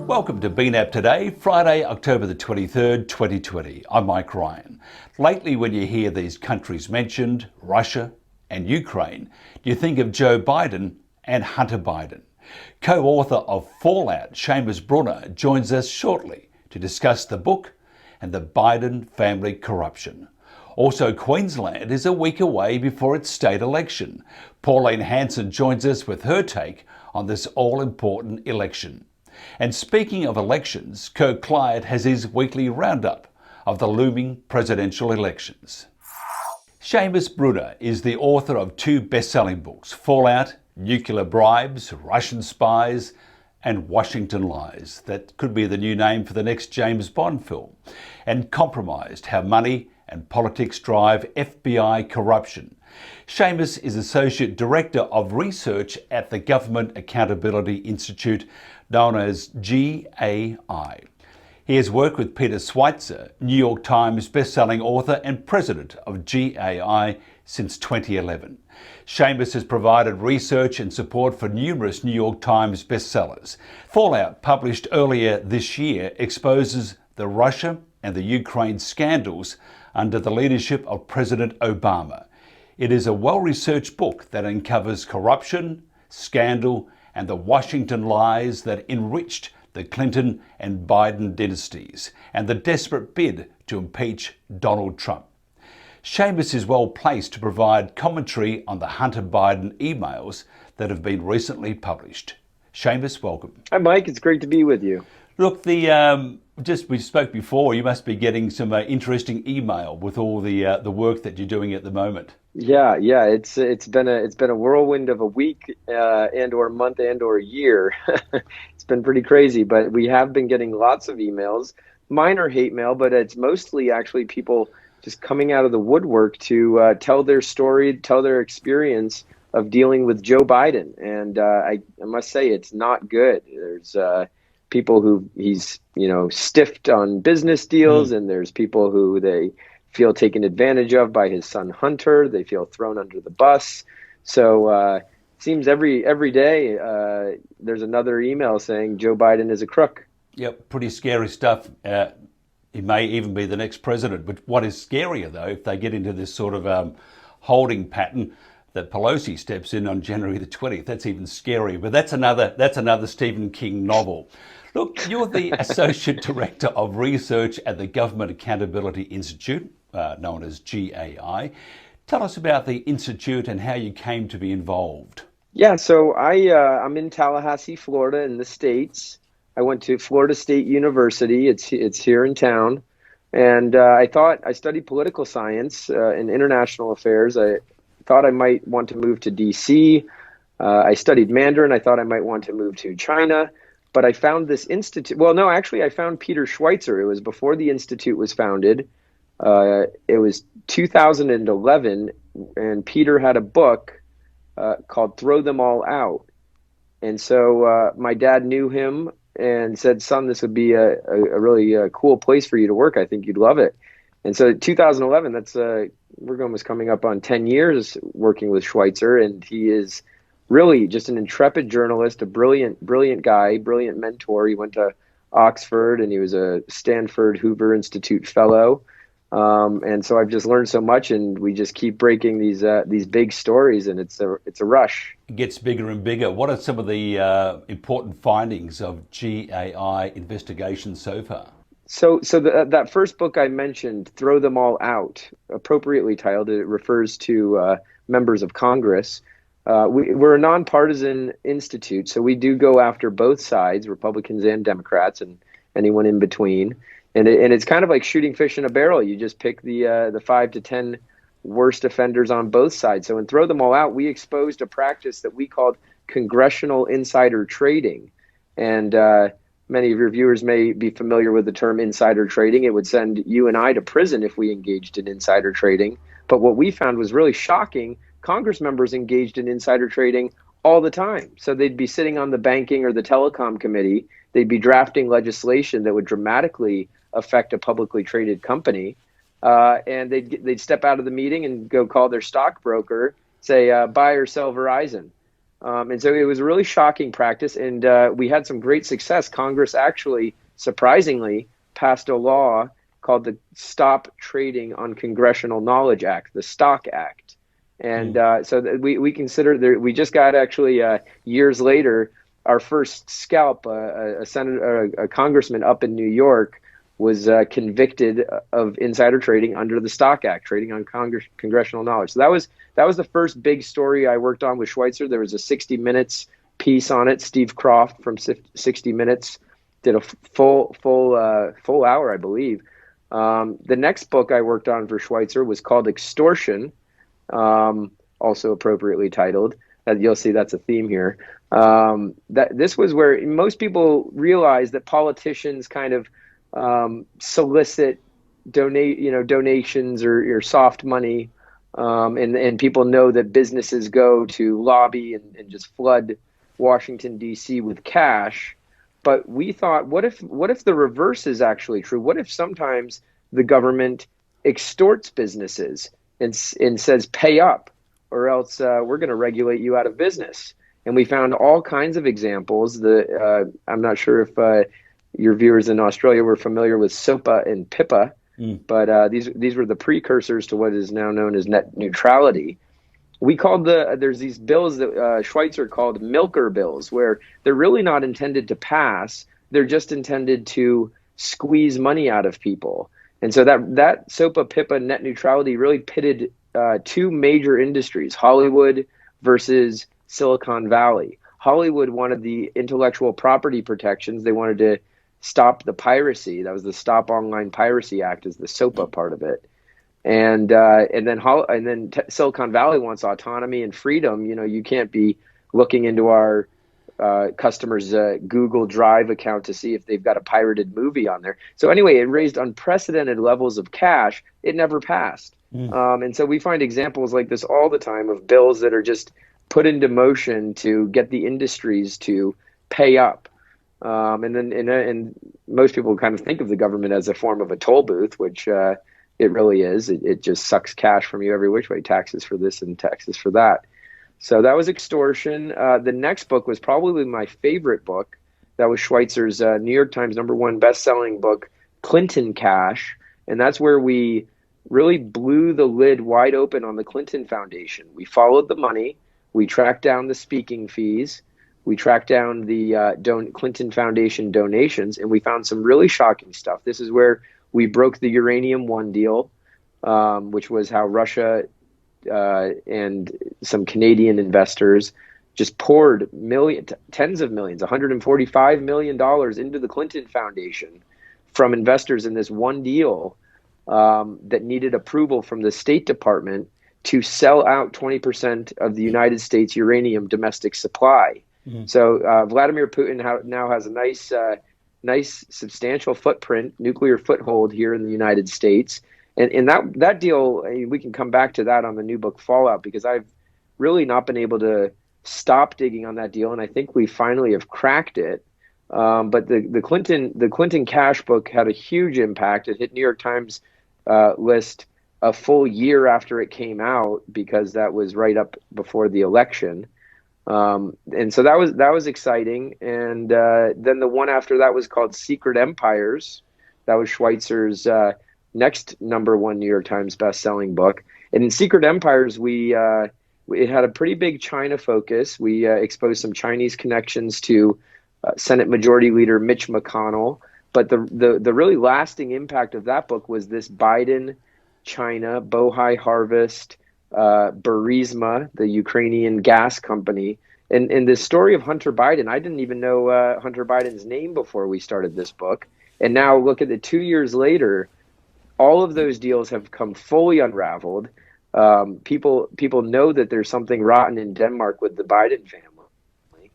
Welcome to BNAP Today, Friday, October the 23rd, 2020. I'm Mike Ryan. Lately, when you hear these countries mentioned, Russia and Ukraine, you think of Joe Biden and Hunter Biden. Co-author of Fallout, Seamus Bruner, joins us shortly to discuss the book and the Biden family corruption. Also, Queensland is a week away before its state election. Pauline Hanson joins us with her take on this all-important election. And speaking of elections, Kirk Clyatt has his weekly roundup of the looming presidential elections. Seamus Bruner is the author of two best-selling books, Fallout, Nuclear Bribes, Russian Spies, and Washington Lies. That could be the new name for the next James Bond film. And Compromised, How Money and Politics Drive FBI Corruption. Seamus is Associate Director of Research at the Government Accountability Institute, known as GAI. He has worked with Peter Schweizer, New York Times bestselling author and president of GAI since 2011. Seamus has provided research and support for numerous New York Times bestsellers. Fallout, published earlier this year, exposes the Russia and the Ukraine scandals under the leadership of President Obama. It is a well-researched book that uncovers corruption, scandal, and the Washington lies that enriched the Clinton and Biden dynasties and the desperate bid to impeach Donald Trump. Seamus is well placed to provide commentary on the Hunter Biden emails that have been recently published. Seamus, welcome. Hi, Mike. It's great to be with you. Look, we spoke before. You must be getting some interesting email with all the work that you're doing at the moment. Yeah. It's been a whirlwind of a week and or month and or year. It's been pretty crazy, but we have been getting lots of emails. Mine are hate mail, but it's mostly actually people just coming out of the woodwork to tell their story, tell their experience of dealing with Joe Biden. And I must say, it's not good. There's people who he's stiffed on business deals, and there's people who they feel taken advantage of by his son Hunter. They feel thrown under the bus. So it seems every day there's another email saying Joe Biden is a crook. Yep, pretty scary stuff. He may even be the next president. But what is scarier, though, if they get into this sort of holding pattern that Pelosi steps in on January the 20th, that's even scarier. But that's another Stephen King novel. Look, you're the Associate Director of Research at the Government Accountability Institute, known as GAI. Tell us about the Institute and how you came to be involved. Yeah, so I'm in Tallahassee, Florida, in the States. I went to Florida State University. It's here in town. And I studied political science and international affairs. I thought I might want to move to D.C. I studied Mandarin. I thought I might want to move to China. But I found this institute. Well, no, actually, I found Peter Schweizer. It was before the institute was founded. It was 2011, and Peter had a book called Throw Them All Out. And so my dad knew him and said, son, this would be a really cool place for you to work. I think you'd love it. And so 2011, we're almost coming up on 10 years working with Schweizer, and he is really just an intrepid journalist, a brilliant guy, brilliant mentor. He went to Oxford and he was a Stanford Hoover Institute fellow. And so I've just learned so much, and we just keep breaking these big stories, and it's a rush. It gets bigger and bigger. What are some of the important findings of GAI investigation so far? So that first book I mentioned, Throw Them All Out, appropriately titled, it refers to members of Congress. We're a nonpartisan institute, so we do go after both sides, Republicans and Democrats, and anyone in between. And it's kind of like shooting fish in a barrel. You just pick the 5 to 10 worst offenders on both sides. So in Throw Them All Out, we exposed a practice that we called congressional insider trading. And many of your viewers may be familiar with the term insider trading. It would send you and I to prison if we engaged in insider trading. But what we found was really shocking. Congress members engaged in insider trading all the time. So they'd be sitting on the banking or the telecom committee. They'd be drafting legislation that would dramatically affect a publicly traded company. And they'd step out of the meeting and go call their stockbroker, say, buy or sell Verizon. And so it was a really shocking practice, and we had some great success. Congress actually, surprisingly, passed a law called the Stop Trading on Congressional Knowledge Act, the STOCK Act. And we consider we just got actually years later our first scalp, a congressman up in New York was convicted of insider trading under the Stock Act, trading on congressional knowledge. So that was the first big story I worked on with Schweizer. There was a 60 Minutes piece on it. Steve Croft from 60 Minutes did a full hour, I believe. The next book I worked on for Schweizer was called Extortion, also appropriately titled. You'll see that's a theme here. That this was where most people realize that politicians kind of solicit donations or soft money, and people know that businesses go to lobby and just flood Washington D.C. with cash. But we thought, what if the reverse is actually true? What if sometimes the government extorts businesses and says pay up, or else we're going to regulate you out of business? And we found all kinds of examples. I'm not sure if your viewers in Australia were familiar with SOPA and PIPA, but these were the precursors to what is now known as net neutrality. We called there's these bills that Schweizer called milker bills, where they're really not intended to pass. They're just intended to squeeze money out of people. And so that SOPA PIPA net neutrality really pitted two major industries, Hollywood versus Silicon Valley. Hollywood wanted the intellectual property protections. They wanted to stop the piracy. That was the Stop Online Piracy Act, is the SOPA part of it. And then Silicon Valley wants autonomy and freedom. You can't be looking into our customers' Google Drive account to see if they've got a pirated movie on there. So anyway, it raised unprecedented levels of cash. It never passed. And so we find examples like this all the time of bills that are just put into motion to get the industries to pay up. And most people kind of think of the government as a form of a toll booth, which it really is. It just sucks cash from you every which way, taxes for this and taxes for that. So that was Extortion. The next book was probably my favorite book. That was Schweizer's New York Times #1 best-selling book, Clinton Cash. And that's where we really blew the lid wide open on the Clinton Foundation. We followed the money. We tracked down the speaking fees. We tracked down the Clinton Foundation donations, and we found some really shocking stuff. This is where we broke the Uranium One deal, which was how Russia and some Canadian investors just poured tens of millions, $145 million into the Clinton Foundation from investors in this one deal that needed approval from the State Department to sell out 20% of the United States uranium domestic supply. So Vladimir Putin now has a nice substantial footprint, nuclear foothold here in the United States. And that deal, we can come back to that on the new book Fallout, because I've really not been able to stop digging on that deal, and I think we finally have cracked it. But the Clinton Cash book had a huge impact. It hit New York Times list a full year after it came out, because that was right up before the election. And so that was exciting. And then the one after that was called Secret Empires. That was Schweizer's next #1 New York Times best-selling book. And in Secret Empires, it had a pretty big China focus. We exposed some Chinese connections to Senate Majority Leader Mitch McConnell. But the really lasting impact of that book was this Biden, China, Bohai Harvest, Burisma, the Ukrainian gas company. And the story of Hunter Biden, I didn't even know Hunter Biden's name before we started this book. And now look at it, 2 years later, all of those deals have come fully unraveled. People know that there's something rotten in Denmark with the Biden family.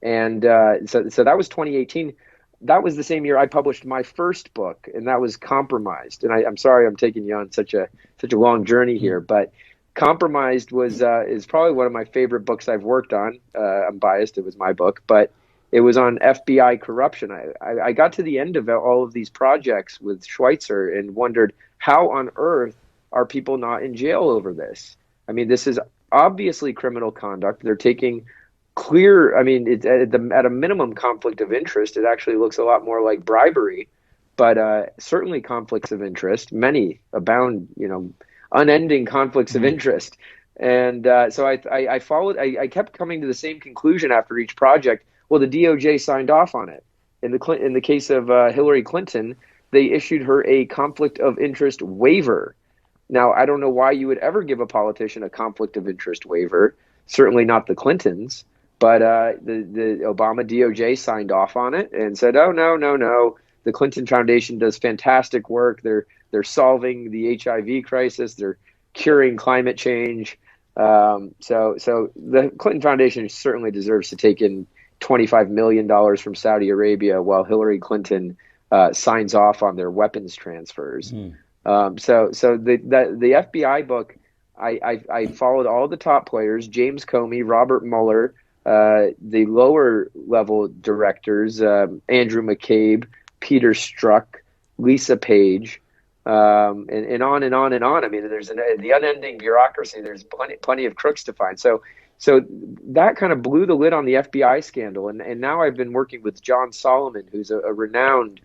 And so that was 2018. That was the same year I published my first book, and that was Compromised. And I'm sorry I'm taking you on such a long journey here, but Compromised is probably one of my favorite books I've worked on. I'm biased; it was my book, but it was on FBI corruption. I got to the end of all of these projects with Schweizer and wondered, how on earth are people not in jail over this? I mean, this is obviously criminal conduct. They're taking clear. I mean, at a minimum conflict of interest. It actually looks a lot more like bribery, but certainly conflicts of interest. Many abound, unending conflicts of Mm. interest. And so I followed. I kept coming to the same conclusion after each project. Well, the DOJ signed off on it. In the case of Hillary Clinton, they issued her a conflict of interest waiver. Now, I don't know why you would ever give a politician a conflict of interest waiver. Certainly not the Clintons, but the Obama DOJ signed off on it and said, "Oh, no, no, no. The Clinton Foundation does fantastic work. They're solving the HIV crisis. They're curing climate change. So the Clinton Foundation certainly deserves to take in $25 million from Saudi Arabia while Hillary Clinton signs off on their weapons transfers." Mm. So the FBI book, I followed all the top players: James Comey, Robert Mueller, the lower level directors, Andrew McCabe, Peter Strzok, Lisa Page, and on and on and on. I mean, there's the unending bureaucracy. There's plenty of crooks to find. So that kind of blew the lid on the FBI scandal. And now I've been working with John Solomon, who's a renowned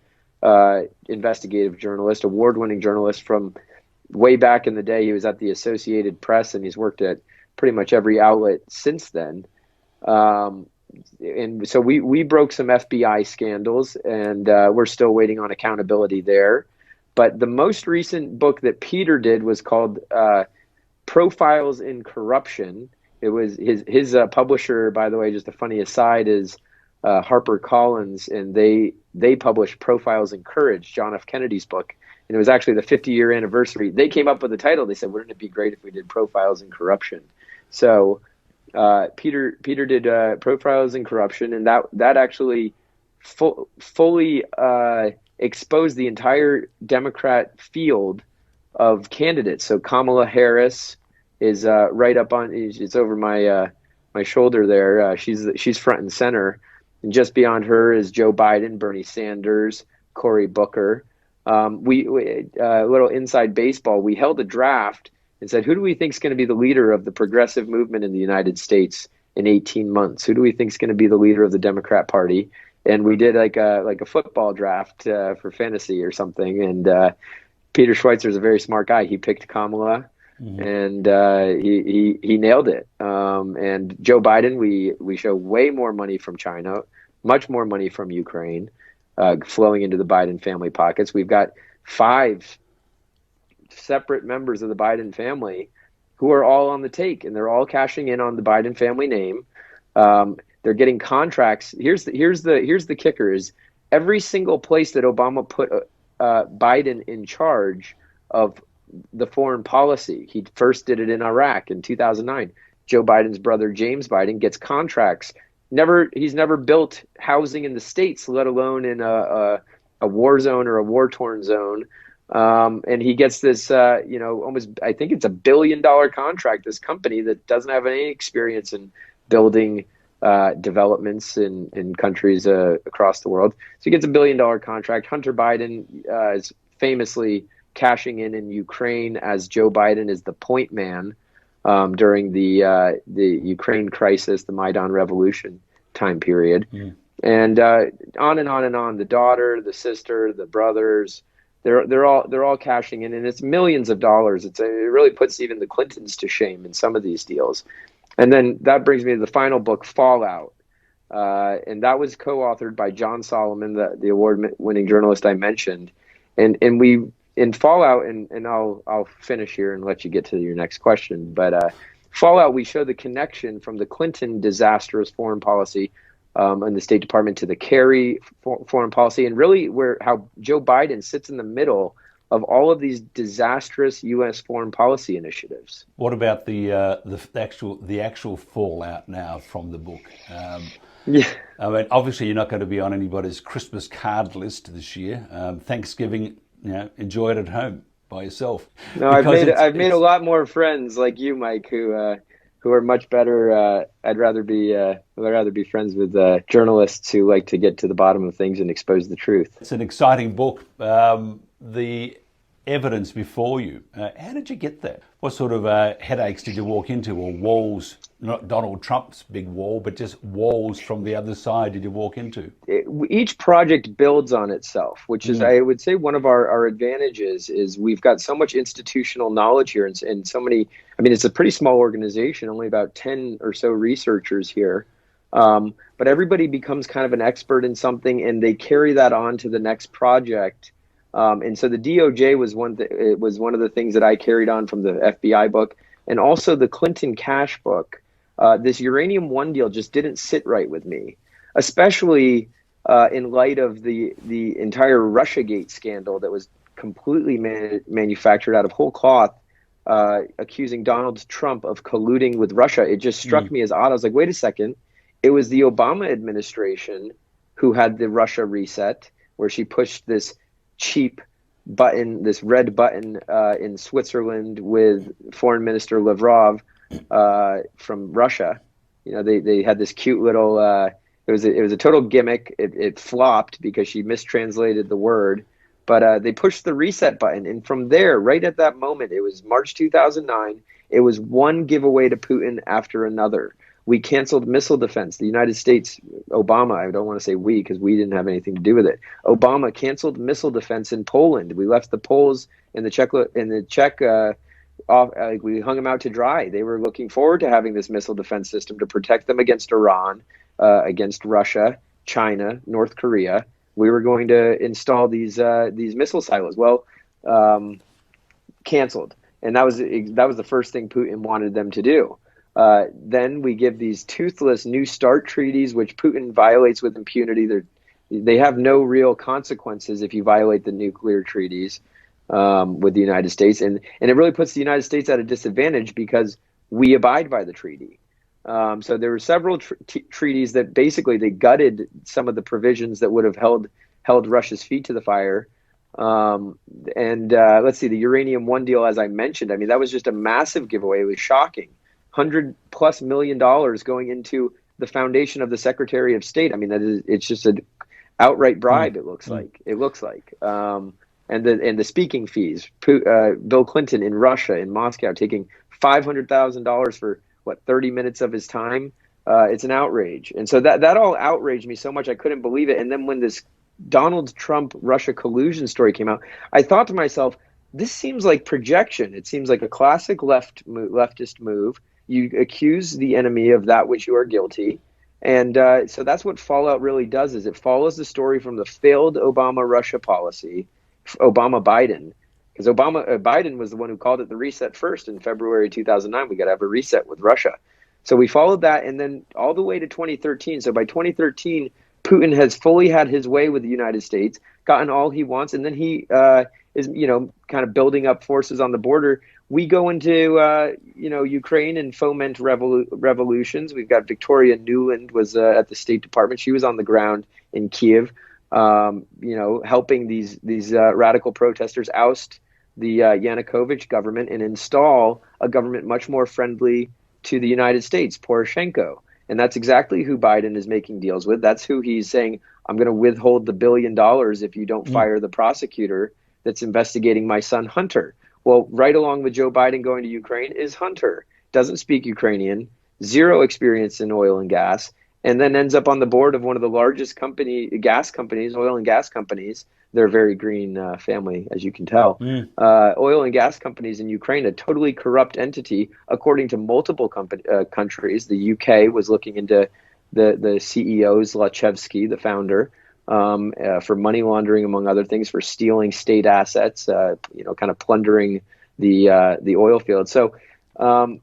investigative journalist, award-winning journalist from way back in the day. He was at the Associated Press, and he's worked at pretty much every outlet since then. And so we broke some FBI scandals, and we're still waiting on accountability there. But the most recent book that Peter did was called Profiles in Corruption. It was his publisher, by the way, just a funny aside, is HarperCollins, and they published Profiles in Courage, John F. Kennedy's book. And it was actually the 50-year anniversary. They came up with the title. They said, wouldn't it be great if we did Profiles in Corruption? So Peter did Profiles in Corruption, and that actually fully exposed the entire Democrat field of candidates. So Kamala Harris is right up on. It's over my shoulder there. She's front and center, and just beyond her is Joe Biden, Bernie Sanders, Cory Booker. We little inside baseball. We held a draft and said, who do we think is going to be the leader of the progressive movement in the United States in 18 months? Who do we think is going to be the leader of the Democrat Party? And we did like a football draft for fantasy or something. And Peter Schweizer is a very smart guy. He picked Kamala, and he nailed it. And Joe Biden, we show way more money from China, much more money from Ukraine, flowing into the Biden family pockets. We've got 5 separate members of the Biden family who are all on the take, and they're all cashing in on the Biden family name. They're getting contracts. Here's the kicker: is every single place that Obama put Biden in charge of the foreign policy. He first did it in Iraq in 2009. Joe Biden's brother James Biden gets contracts. He's never built housing in the States, let alone in a war zone or a war-torn zone. And he gets this, almost, I think it's $1 billion contract. This company that doesn't have any experience in building developments in countries across the world. So he gets $1 billion contract. Hunter Biden is famously cashing in Ukraine, as Joe Biden is the point man during the Ukraine crisis, the Maidan Revolution time period. And on and on and on. The daughter, the sister, the brothers, they're all cashing in, and it's millions of dollars. It really puts even the Clintons to shame in some of these deals. And then that brings me to the final book, Fallout. And that was co-authored by John Solomon, the award-winning journalist I mentioned. And we, in Fallout, and I'll finish here and let you get to your next question. But Fallout, we show the connection from the Clinton disastrous foreign policy and the State Department to the Kerry foreign policy, and really how Joe Biden sits in the middle of all of these disastrous U.S. foreign policy initiatives. What about the actual fallout now from the book? Yeah. I mean, obviously you're not going to be on anybody's Christmas card list this year. Thanksgiving, enjoy it at home by yourself. No, I've made a lot more friends like you, Mike, who are much better. I'd rather be friends with journalists who like to get to the bottom of things and expose the truth. It's an exciting book. The evidence before you. How did you get that? What sort of headaches did you walk into, or walls, not Donald Trump's big wall, but just walls from the other side did you walk into? Each project builds on itself, which is, I would say, one of our advantages is we've got so much institutional knowledge here and so many, I mean, it's a pretty small organization, only about 10 or so researchers here. But everybody becomes kind of an expert in something and they carry that on to the next project. And so the DOJ was one of the things that I carried on from the FBI book, and also the Clinton cash book. This Uranium One deal just didn't sit right with me, especially in light of the entire Russiagate scandal that was completely manufactured out of whole cloth, accusing Donald Trump of colluding with Russia. It just struck me as odd. I was like, wait a second. It was the Obama administration who had the Russia reset, where she pushed this cheap button, this red button in Switzerland with Foreign Minister Lavrov from Russia. You know, they had this cute little, it was a total gimmick. It flopped because she mistranslated the word, but they pushed the reset button. And from there, right at that moment, it was March 2009, it was one giveaway to Putin after another. We canceled missile defense. The United States, Obama, I don't want to say we because we didn't have anything to do with it. Obama canceled missile defense in Poland. We left the Poles in the Czech off. We hung them out to dry. They were looking forward to having this missile defense system to protect them against Iran, against Russia, China, North Korea. We were going to install these missile silos. Well, canceled, and that was the first thing Putin wanted them to do. Then we give these toothless New START treaties, which Putin violates with impunity. They have no real consequences if you violate the nuclear treaties with the United States. And it really puts the United States at a disadvantage because we abide by the treaty. So there were several treaties that basically they gutted some of the provisions that would have held Russia's feet to the fire. Let's see, the Uranium One deal, as I mentioned, I mean, that was just a massive giveaway. It was shocking. $100+ million going into the foundation of the Secretary of State. I mean, it's just an outright bribe. It looks like. And the speaking fees. Bill Clinton in Russia, in Moscow, taking $500,000 for 30 minutes of his time. It's an outrage. And so that all outraged me so much I couldn't believe it. And then when this Donald Trump Russia collusion story came out, I thought to myself, this seems like projection. It seems like a classic leftist move. You accuse the enemy of that which you are guilty. And so that's what Fallout really does, is it follows the story from the failed Obama-Russia policy, Obama-Biden, because Biden was the one who called it the reset first in February 2009. We got to have a reset with Russia. So we followed that, and then all the way to 2013. So by 2013, Putin has fully had his way with the United States, gotten all he wants, and then he is, kind of building up forces on the border. We go into, Ukraine and foment revolutions. We've got Victoria Nuland was at the State Department. She was on the ground in Kiev, helping these radical protesters oust the Yanukovych government and install a government much more friendly to the United States, Poroshenko. And that's exactly who Biden is making deals with. That's who he's saying, I'm going to withhold the $1 billion if you don't fire the prosecutor that's investigating my son, Hunter. Well, right along with Joe Biden going to Ukraine is Hunter. Doesn't speak Ukrainian, zero experience in oil and gas, and then ends up on the board of one of the largest oil and gas companies. They're a very green family, as you can tell. Oil and gas companies in Ukraine, a totally corrupt entity, according to multiple countries. The UK was looking into the CEO, Zlochevsky, the founder, for money laundering, among other things, for stealing state assets, kind of plundering the oil field. So I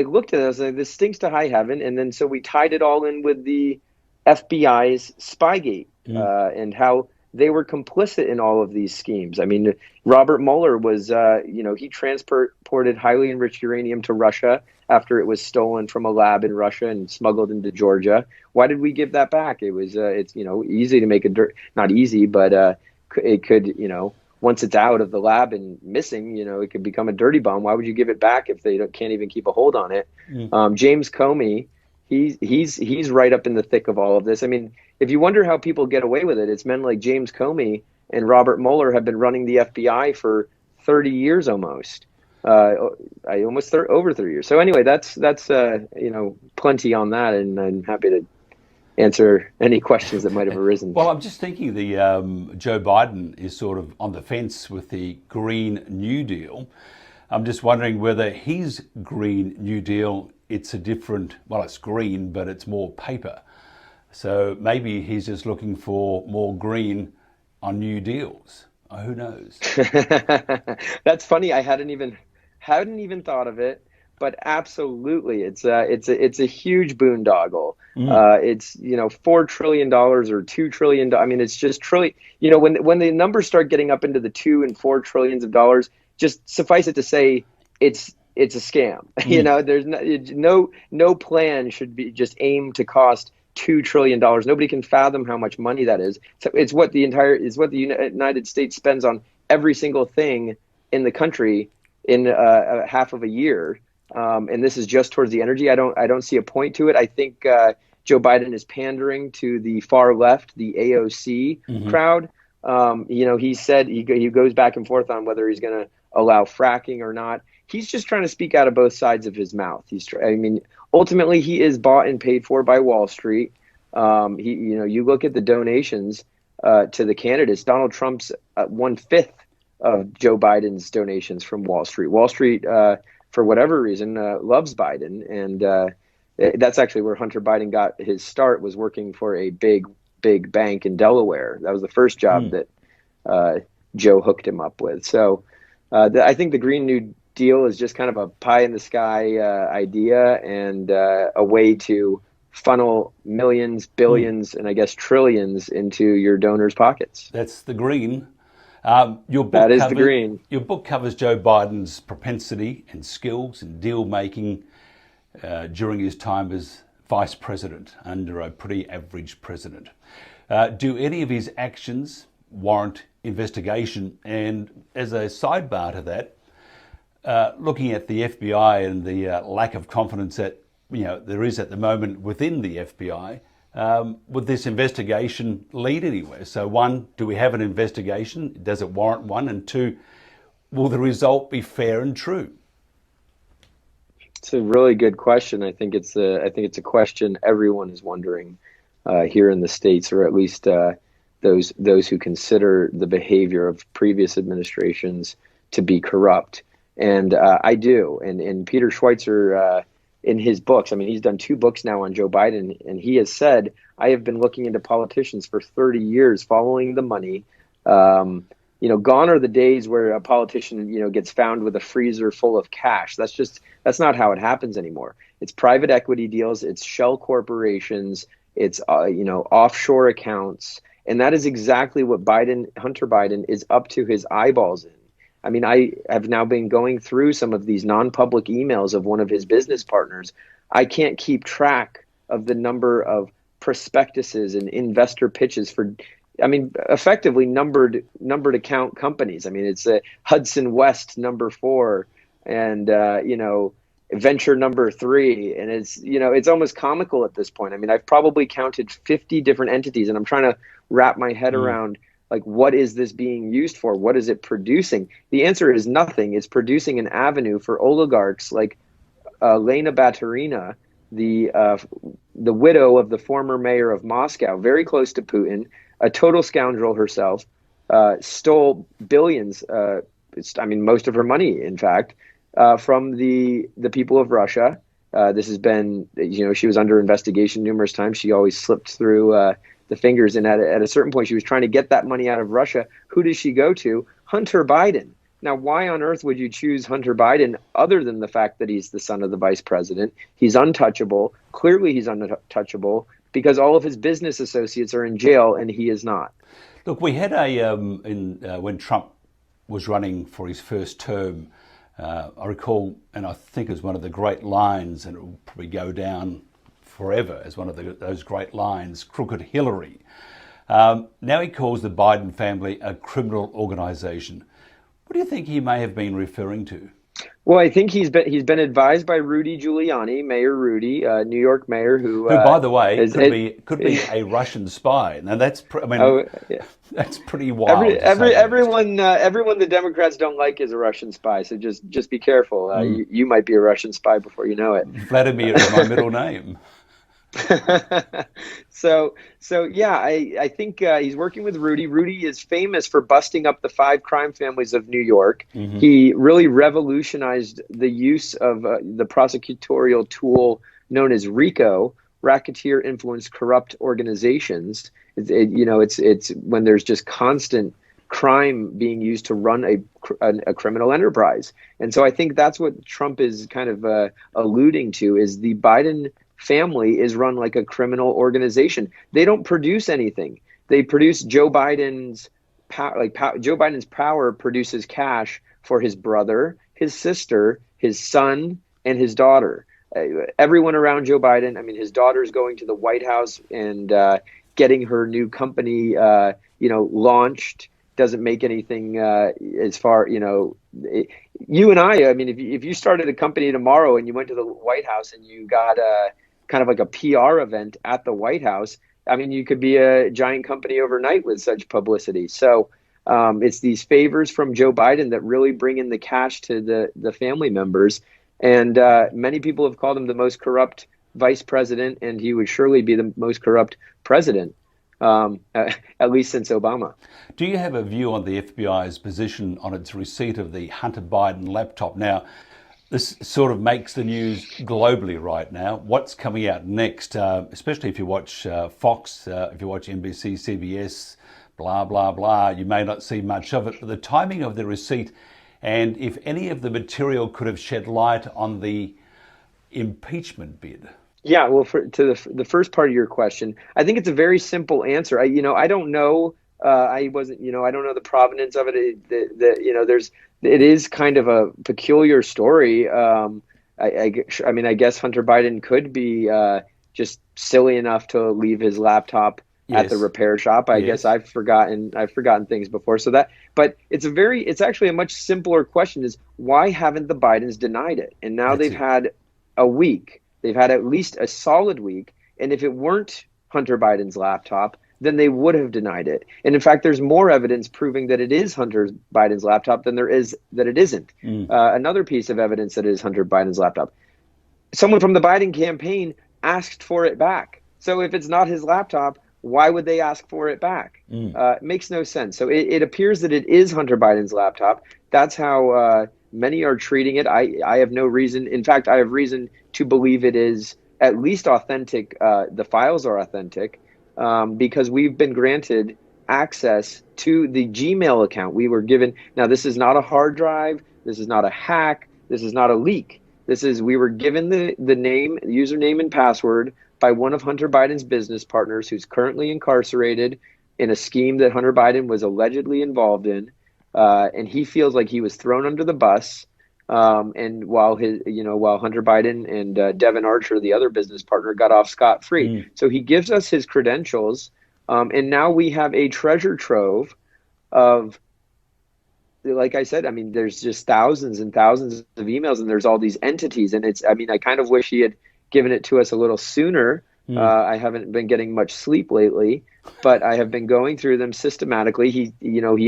looked at it, I was like, this stinks to high heaven. And then so we tied it all in with the FBI's Spygate and how they were complicit in all of these schemes. I mean, Robert Mueller was, he transported highly enriched uranium to Russia after it was stolen from a lab in Russia and smuggled into Georgia. Why did we give that back? It was, easy to make not easy, but it could, once it's out of the lab and missing, it could become a dirty bomb. Why would you give it back if they can't even keep a hold on it? James Comey, he's right up in the thick of all of this. I mean, if you wonder how people get away with it, it's men like James Comey and Robert Mueller have been running the FBI for 30 years almost. Over 30 years. So anyway, that's plenty on that, and I'm happy to answer any questions that might have arisen. Well, I'm just thinking the Joe Biden is sort of on the fence with the Green New Deal. I'm just wondering whether his Green New Deal, it's a different, well, it's green, but it's more paper. So maybe he's just looking for more green on new deals. Oh, who knows? That's funny. I hadn't even thought of it, but absolutely, it's a huge boondoggle. It's $4 trillion or $2 trillion. I mean, it's just trillion. When the numbers start getting up into the $2 and $4 trillions of dollars, just suffice it to say, it's a scam. There's no plan should be just aimed to cost $2 trillion. Nobody can fathom how much money that is. So it's what the United States spends on every single thing in the country in half of a year. And this is just towards the energy. I don't see a point to it. I think Joe Biden is pandering to the far left, the AOC crowd. He said he goes back and forth on whether he's going to allow fracking or not. He's just trying to speak out of both sides of his mouth. Ultimately, he is bought and paid for by Wall Street. You look at the donations to the candidates. Donald Trump's 1/5 of Joe Biden's donations from Wall Street. Wall Street, for whatever reason, loves Biden, and that's actually where Hunter Biden got his start. Was working for a big bank in Delaware. That was the first job that Joe hooked him up with. So I think the Green New Deal is just kind of a pie in the sky idea, and a way to funnel millions, billions, and I guess trillions into your donors' pockets. That's the green. The green. Your book covers Joe Biden's propensity and skills in deal making during his time as vice president under a pretty average president. Do any of his actions warrant investigation? And as a sidebar to that, looking at the FBI and the lack of confidence that there is at the moment within the FBI, would this investigation lead anywhere? So one, do we have an investigation? Does it warrant one? And two, will the result be fair and true? It's a really good question. I think it's a question everyone is wondering here in the States, or at least those who consider the behavior of previous administrations to be corrupt. And I do. And Peter Schweizer, in his books, he's done 2 books now on Joe Biden, and he has said, I have been looking into politicians for 30 years, following the money. Gone are the days where a politician, gets found with a freezer full of cash. That's not how it happens anymore. It's private equity deals, it's shell corporations, it's offshore accounts, and that is exactly what Hunter Biden is up to his eyeballs in. I have now been going through some of these non-public emails of one of his business partners. I can't keep track of the number of prospectuses and investor pitches for, effectively numbered account companies. It's a Hudson West number 4 and, venture number 3. And it's almost comical at this point. I've probably counted 50 different entities, and I'm trying to wrap my head around, what is this being used for? What is it producing? The answer is nothing. It's producing an avenue for oligarchs like Lena Baturina, the widow of the former mayor of Moscow, very close to Putin, a total scoundrel herself, stole billions, most of her money, in fact, from the people of Russia. This has been, she was under investigation numerous times. She always slipped through the fingers, and at a certain point she was trying to get that money out of Russia. Who does she go to? Hunter Biden. Now, why on earth would you choose Hunter Biden other than the fact that he's the son of the vice president? He's untouchable. Clearly he's untouchable because all of his business associates are in jail and he is not. Look, we had when Trump was running for his first term, I recall, and I think it was one of the great lines, and it will probably go down forever as one of those great lines, Crooked Hillary. Now he calls the Biden family a criminal organization. What do you think he may have been referring to? Well, I think he's been advised by Rudy Giuliani, Mayor Rudy, New York mayor, who Who, by the way, is could be a Russian spy. Now I mean, oh yeah. that's pretty wild to say the least. Everyone the Democrats don't like is a Russian spy. So just be careful. Mm. You might be a Russian spy before you know it. Vladimir is my middle name. So yeah, I think he's working with Rudy. Rudy is famous for busting up the five crime families of New York. Hmm. He really revolutionized the use of the prosecutorial tool known as RICO, Racketeer Influenced Corrupt Organizations. It's when there's just constant crime being used to run a criminal enterprise. And so I think that's what Trump is kind of alluding to, is the Biden family is run like a criminal organization. They don't produce anything. They produce Joe Biden's power. Joe Biden's power produces cash for his brother, his sister, his son, and his daughter. Everyone around Joe Biden. I mean, his daughter's going to the White House and getting her new company, launched. Doesn't make anything as far, you and I mean, if you started a company tomorrow and you went to the White House and you got kind of like a PR event at the White House, I mean, you could be a giant company overnight with such publicity. So it's these favors from Joe Biden that really bring in the cash to the family members. And many people have called him the most corrupt vice president, and he would surely be the most corrupt president, at least since Obama. Do you have a view on the FBI's position on its receipt of the Hunter Biden laptop? Now, this sort of makes the news globally right now. What's coming out next, especially if you watch Fox, if you watch NBC, CBS, blah, blah, blah, you may not see much of it, but the timing of the receipt and if any of the material could have shed light on the impeachment bid. Yeah, well, to the first part of your question, I think it's a very simple answer. I don't know. I wasn't, I don't know the provenance of it. It is kind of a peculiar story. I mean, I guess Hunter Biden could be just silly enough to leave his laptop at the Yes. repair shop. I guess Yes. I've forgotten things before. But it's actually a much simpler question: is why haven't the Bidens denied it? And now That's they've it. had a week. They've had at least a solid week. And if it weren't Hunter Biden's laptop, then they would have denied it. And in fact, there's more evidence proving that it is Hunter Biden's laptop than there is that it isn't. Mm. Another piece of evidence that it is Hunter Biden's laptop. Someone from the Biden campaign asked for it back. So if it's not his laptop, why would they ask for it back? Mm. It makes no sense. So it appears that it is Hunter Biden's laptop. That's how many are treating it. I have no reason. In fact, I have reason to believe it is at least authentic. The files are authentic because we've been granted access to the Gmail account. We were given. Now, this is not a hard drive. This is not a hack. This is not a leak. We were given the username and password by one of Hunter Biden's business partners who's currently incarcerated in a scheme that Hunter Biden was allegedly involved in. And he feels like he was thrown under the bus. And while Hunter Biden and Devin Archer, the other business partner, got off scot-free. Mm. So he gives us his credentials. And now we have a treasure trove of, like I said, I mean, there's just thousands and thousands of emails, and there's all these entities. And I kind of wish he had given it to us a little sooner. Mm. I haven't been getting much sleep lately, but I have been going through them systematically. He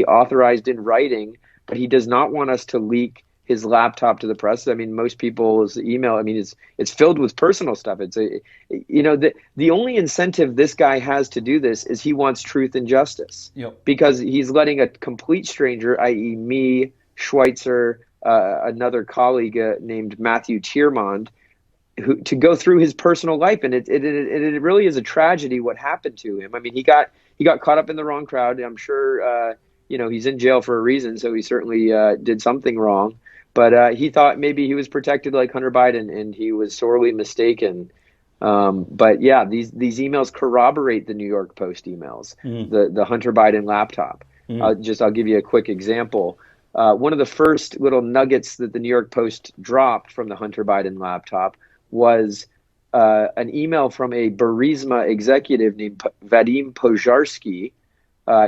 authorized in writing, but he does not want us to leak his laptop to the press. I mean, most people's email, I mean, it's filled with personal stuff. The only incentive this guy has to do this is he wants truth and justice. Yep. Because he's letting a complete stranger, i.e. me, Schweizer, another colleague named Matthew Tiermond, to go through his personal life. And it really is a tragedy what happened to him. I mean, he got caught up in the wrong crowd. I'm sure, he's in jail for a reason. So he certainly did something wrong. But he thought maybe he was protected like Hunter Biden, and he was sorely mistaken. But yeah, these emails corroborate the New York Post emails, the Hunter Biden laptop. I'll give you a quick example. One of the first little nuggets that the New York Post dropped from the Hunter Biden laptop was an email from a Burisma executive named Vadim Požarsky.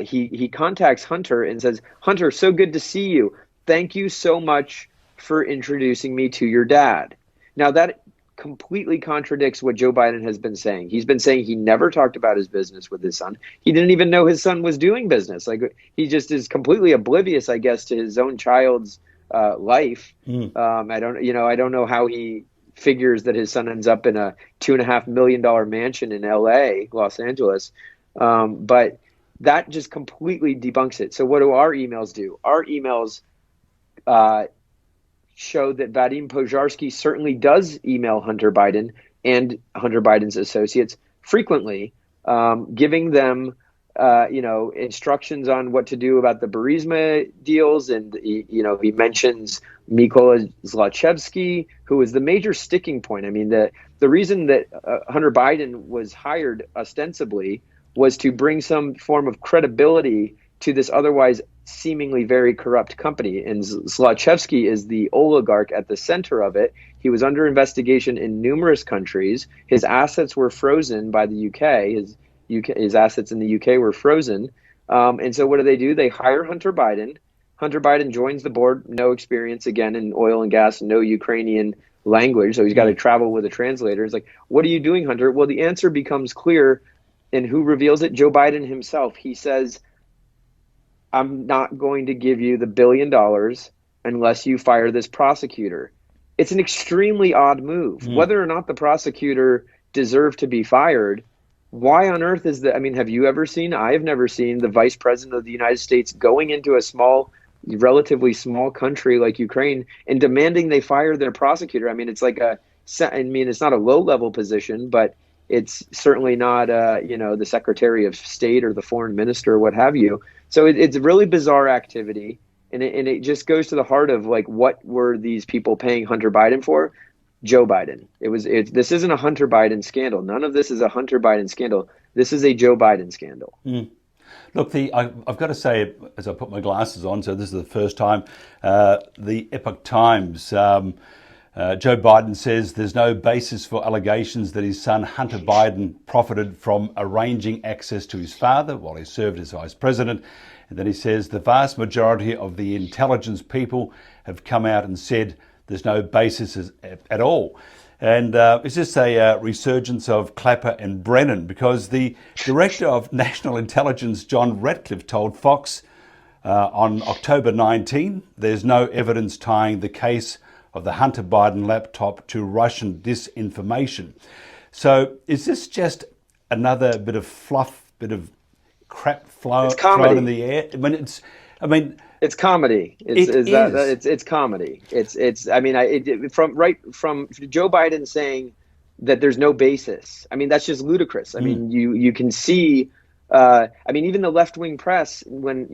He contacts Hunter and says, "Hunter, so good to see you. Thank you so much for introducing me to your dad. Now, that completely contradicts what Joe Biden has been saying. He's been saying he never talked about his business with his son. He didn't even know his son was doing business. Like, he just is completely oblivious, I guess, to his own child's life. I don't know how he figures that his son ends up in a $2.5 million mansion in LA, Los Angeles. But that just completely debunks it. So what do our emails do? Our emails show that Vadim Pojarsky certainly does email Hunter Biden and Hunter Biden's associates frequently, giving them instructions on what to do about the Burisma deals. And he mentions Mykola Zlochevsky, who is the major sticking point. I mean, the reason that Hunter Biden was hired ostensibly was to bring some form of credibility to this otherwise seemingly very corrupt company. And Zlochevsky is the oligarch at the center of it. He was under investigation in numerous countries. His assets were frozen by the UK. His assets in the UK were frozen. And so what do? They hire Hunter Biden. Hunter Biden joins the board, no experience again in oil and gas, no Ukrainian language. So he's got to travel with a translator. It's like, what are you doing, Hunter? Well, the answer becomes clear. And who reveals it? Joe Biden himself. He says, I'm not going to give you the $1 billion unless you fire this prosecutor. It's an extremely odd move. Whether or not the prosecutor deserved to be fired, why on earth is that? I mean, have you ever seen? I have never seen the vice president of the United States going into a relatively small country like Ukraine and demanding they fire their prosecutor. I mean, it's not a low-level position, but it's certainly not, the Secretary of State or the Foreign Minister or what have you. So it's a really bizarre activity, and it just goes to the heart of, like, what were these people paying Hunter Biden for? Joe Biden. This isn't a Hunter Biden scandal. None of this is a Hunter Biden scandal. This is a Joe Biden scandal. Look, I've got to say, as I put my glasses on, so this is the first time, the Epoch Times, Joe Biden says there's no basis for allegations that his son Hunter Biden profited from arranging access to his father while he served as vice president. And then he says the vast majority of the intelligence people have come out and said there's no basis at all. And is this a resurgence of Clapper and Brennan? Because the director of national intelligence, John Ratcliffe, told Fox on October 19, there's no evidence tying the case of the Hunter Biden laptop to Russian disinformation. So is this just another bit of fluff, bit of crap thrown in the air? It's comedy. It's comedy. From Joe Biden saying that there's no basis. I mean, that's just ludicrous. I mean, you can see. Even the left-wing press, when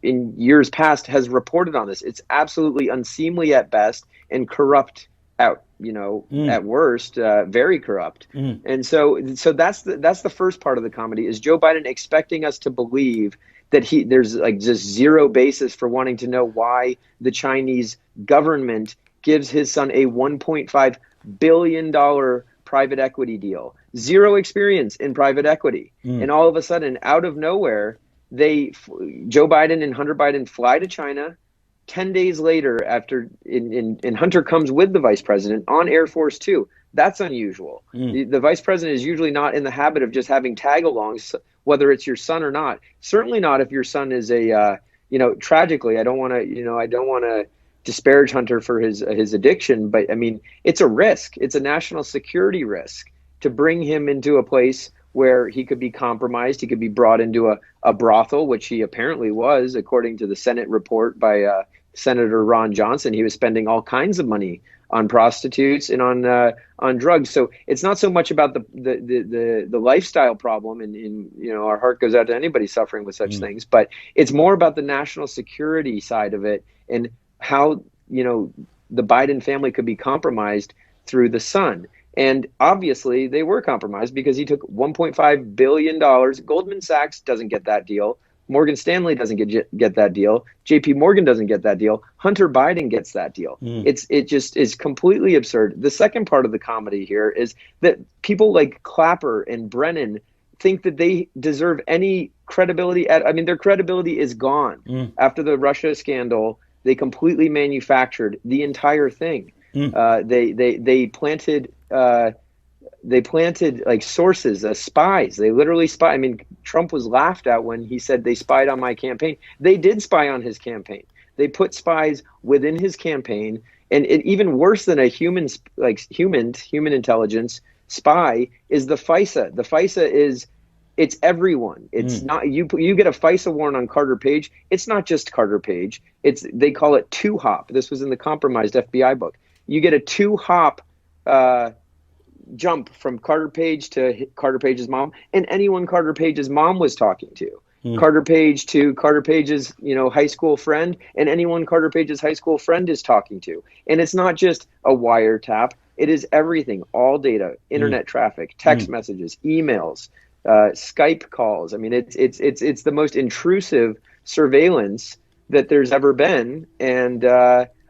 in years past, has reported on this. It's absolutely unseemly at best and corrupt at worst, very corrupt. And so that's the first part of the comedy, is Joe Biden expecting us to believe that there's like just zero basis for wanting to know why the Chinese government gives his son a $1.5 billion private equity deal. Zero experience in private equity. And all of a sudden, out of nowhere, Joe Biden and Hunter Biden fly to China. 10 days later, and Hunter comes with the vice president on Air Force Two. That's unusual. The vice president is usually not in the habit of just having tag-alongs, whether it's your son or not. Certainly not if your son is tragically, I don't want to disparage Hunter for his addiction, but I mean, it's a risk. It's a national security risk to bring him into a place where he could be compromised. He could be brought into a brothel, which he apparently was, according to the Senate report by Senator Ron Johnson. He was spending all kinds of money on prostitutes and on drugs. So it's not so much about the lifestyle problem, and our heart goes out to anybody suffering with such things, but it's more about the national security side of it and how the Biden family could be compromised through the son. And obviously they were compromised because he took $1.5 billion. Goldman Sachs doesn't get that deal. Morgan Stanley doesn't get that deal. JP Morgan doesn't get that deal. Hunter Biden gets that deal. It just is completely absurd. The second part of the comedy here is that people like Clapper and Brennan think that they deserve any credibility. Their credibility is gone after the Russia scandal. They completely manufactured the entire thing. They planted like sources, spies. They literally spy. I mean, Trump was laughed at when he said they spied on my campaign. They did spy on his campaign. They put spies within his campaign, and even worse than a human intelligence spy is the FISA. The FISA is, it's everyone. It's not you. You get a FISA warrant on Carter Page. It's not just Carter Page. They call it two-hop. This was in the compromised FBI book. You get a two-hop jump from Carter Page to Carter Page's mom, and anyone Carter Page's mom was talking to. Carter Page to Carter Page's, high school friend, and anyone Carter Page's high school friend is talking to. And it's not just a wiretap. It is everything, all data, internet traffic, text messages, emails, Skype calls. I mean, it's the most intrusive surveillance that there's ever been. And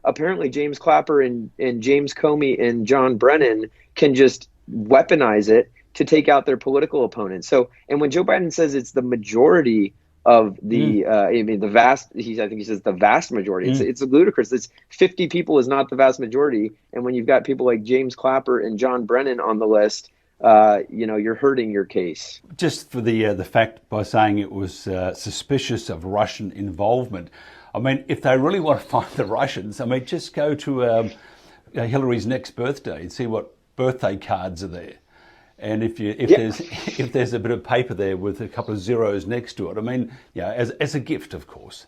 apparently James Clapper and James Comey and John Brennan can just weaponize it to take out their political opponents. So, and when Joe Biden says it's the majority of the, I think he says the vast majority. It's ludicrous. It's 50 people is not the vast majority. And when you've got people like James Clapper and John Brennan on the list, you're hurting your case. Just for the fact by saying it was suspicious of Russian involvement. I mean, if they really want to find the Russians, I mean, just go to Hillary's next birthday and see what birthday cards are there. And if there's a bit of paper there with a couple of zeros next to it, I mean, as a gift, of course,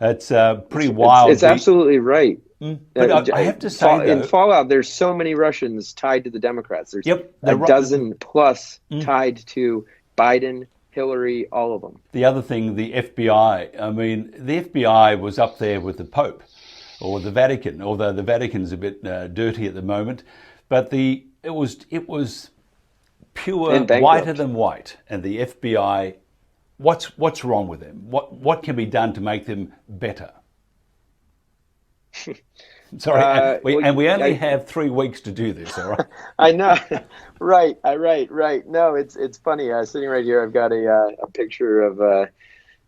it's pretty wild. It's absolutely right. But I have to say, in Fallout, there's so many Russians tied to the Democrats. There's a dozen plus tied to Biden, Hillary, all of them. The other thing, the FBI. I mean, the FBI was up there with the Pope or the Vatican, although the Vatican's a bit dirty at the moment. But it was pure whiter than white, and the FBI. What's wrong with them? What can be done to make them better? Sorry, we only have 3 weeks to do this. All right. I know, right. No, it's funny. Sitting right here, I've got a picture of,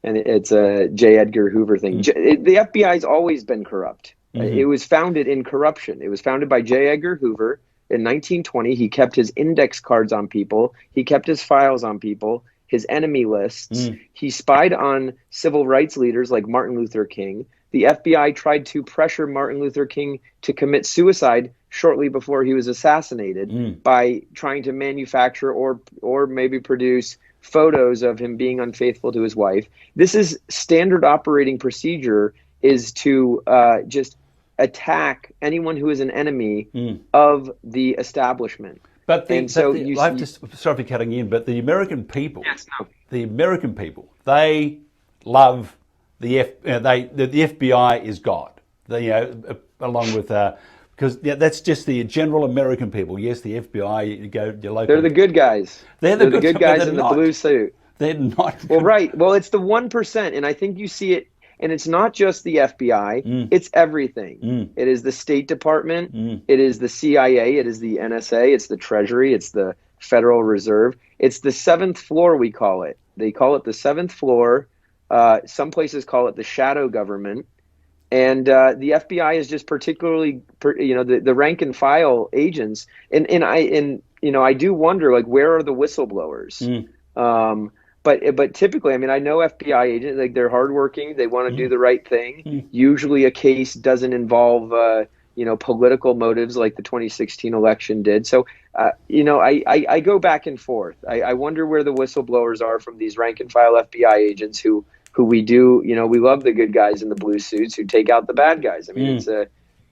and it's a J. Edgar Hoover thing. The FBI's always been corrupt. It was founded in corruption. It was founded by J. Edgar Hoover in 1920. He kept his index cards on people. He kept his files on people. His enemy lists. He spied on civil rights leaders like Martin Luther King. The FBI tried to pressure Martin Luther King to commit suicide shortly before he was assassinated by trying to manufacture or maybe produce photos of him being unfaithful to his wife. This is standard operating procedure, is to just attack anyone who is an enemy of the establishment. But sorry for cutting in, but the American people, they love the FBI is God. Along with because that's just the general American people. Yes, the FBI, your local. They're the good guys. They're the good guys in the blue suit. They're not. Well, right. Well, it's the 1%, and I think you see it. And it's not just the FBI, it's everything. It is the State Department, it is the CIA, it is the NSA, it's the Treasury, it's the Federal Reserve. It's the 7th floor, we call it. They call it the 7th floor. Some places call it the shadow government. And the FBI is just particularly, the rank and file agents. And I do wonder, like, where are the whistleblowers? But typically, I mean, I know FBI agents, like, they're hardworking. They want to do the right thing. Usually a case doesn't involve, political motives like the 2016 election did. So, I go back and forth. I wonder where the whistleblowers are from these rank and file FBI agents who we do, we love the good guys in the blue suits who take out the bad guys. I mean,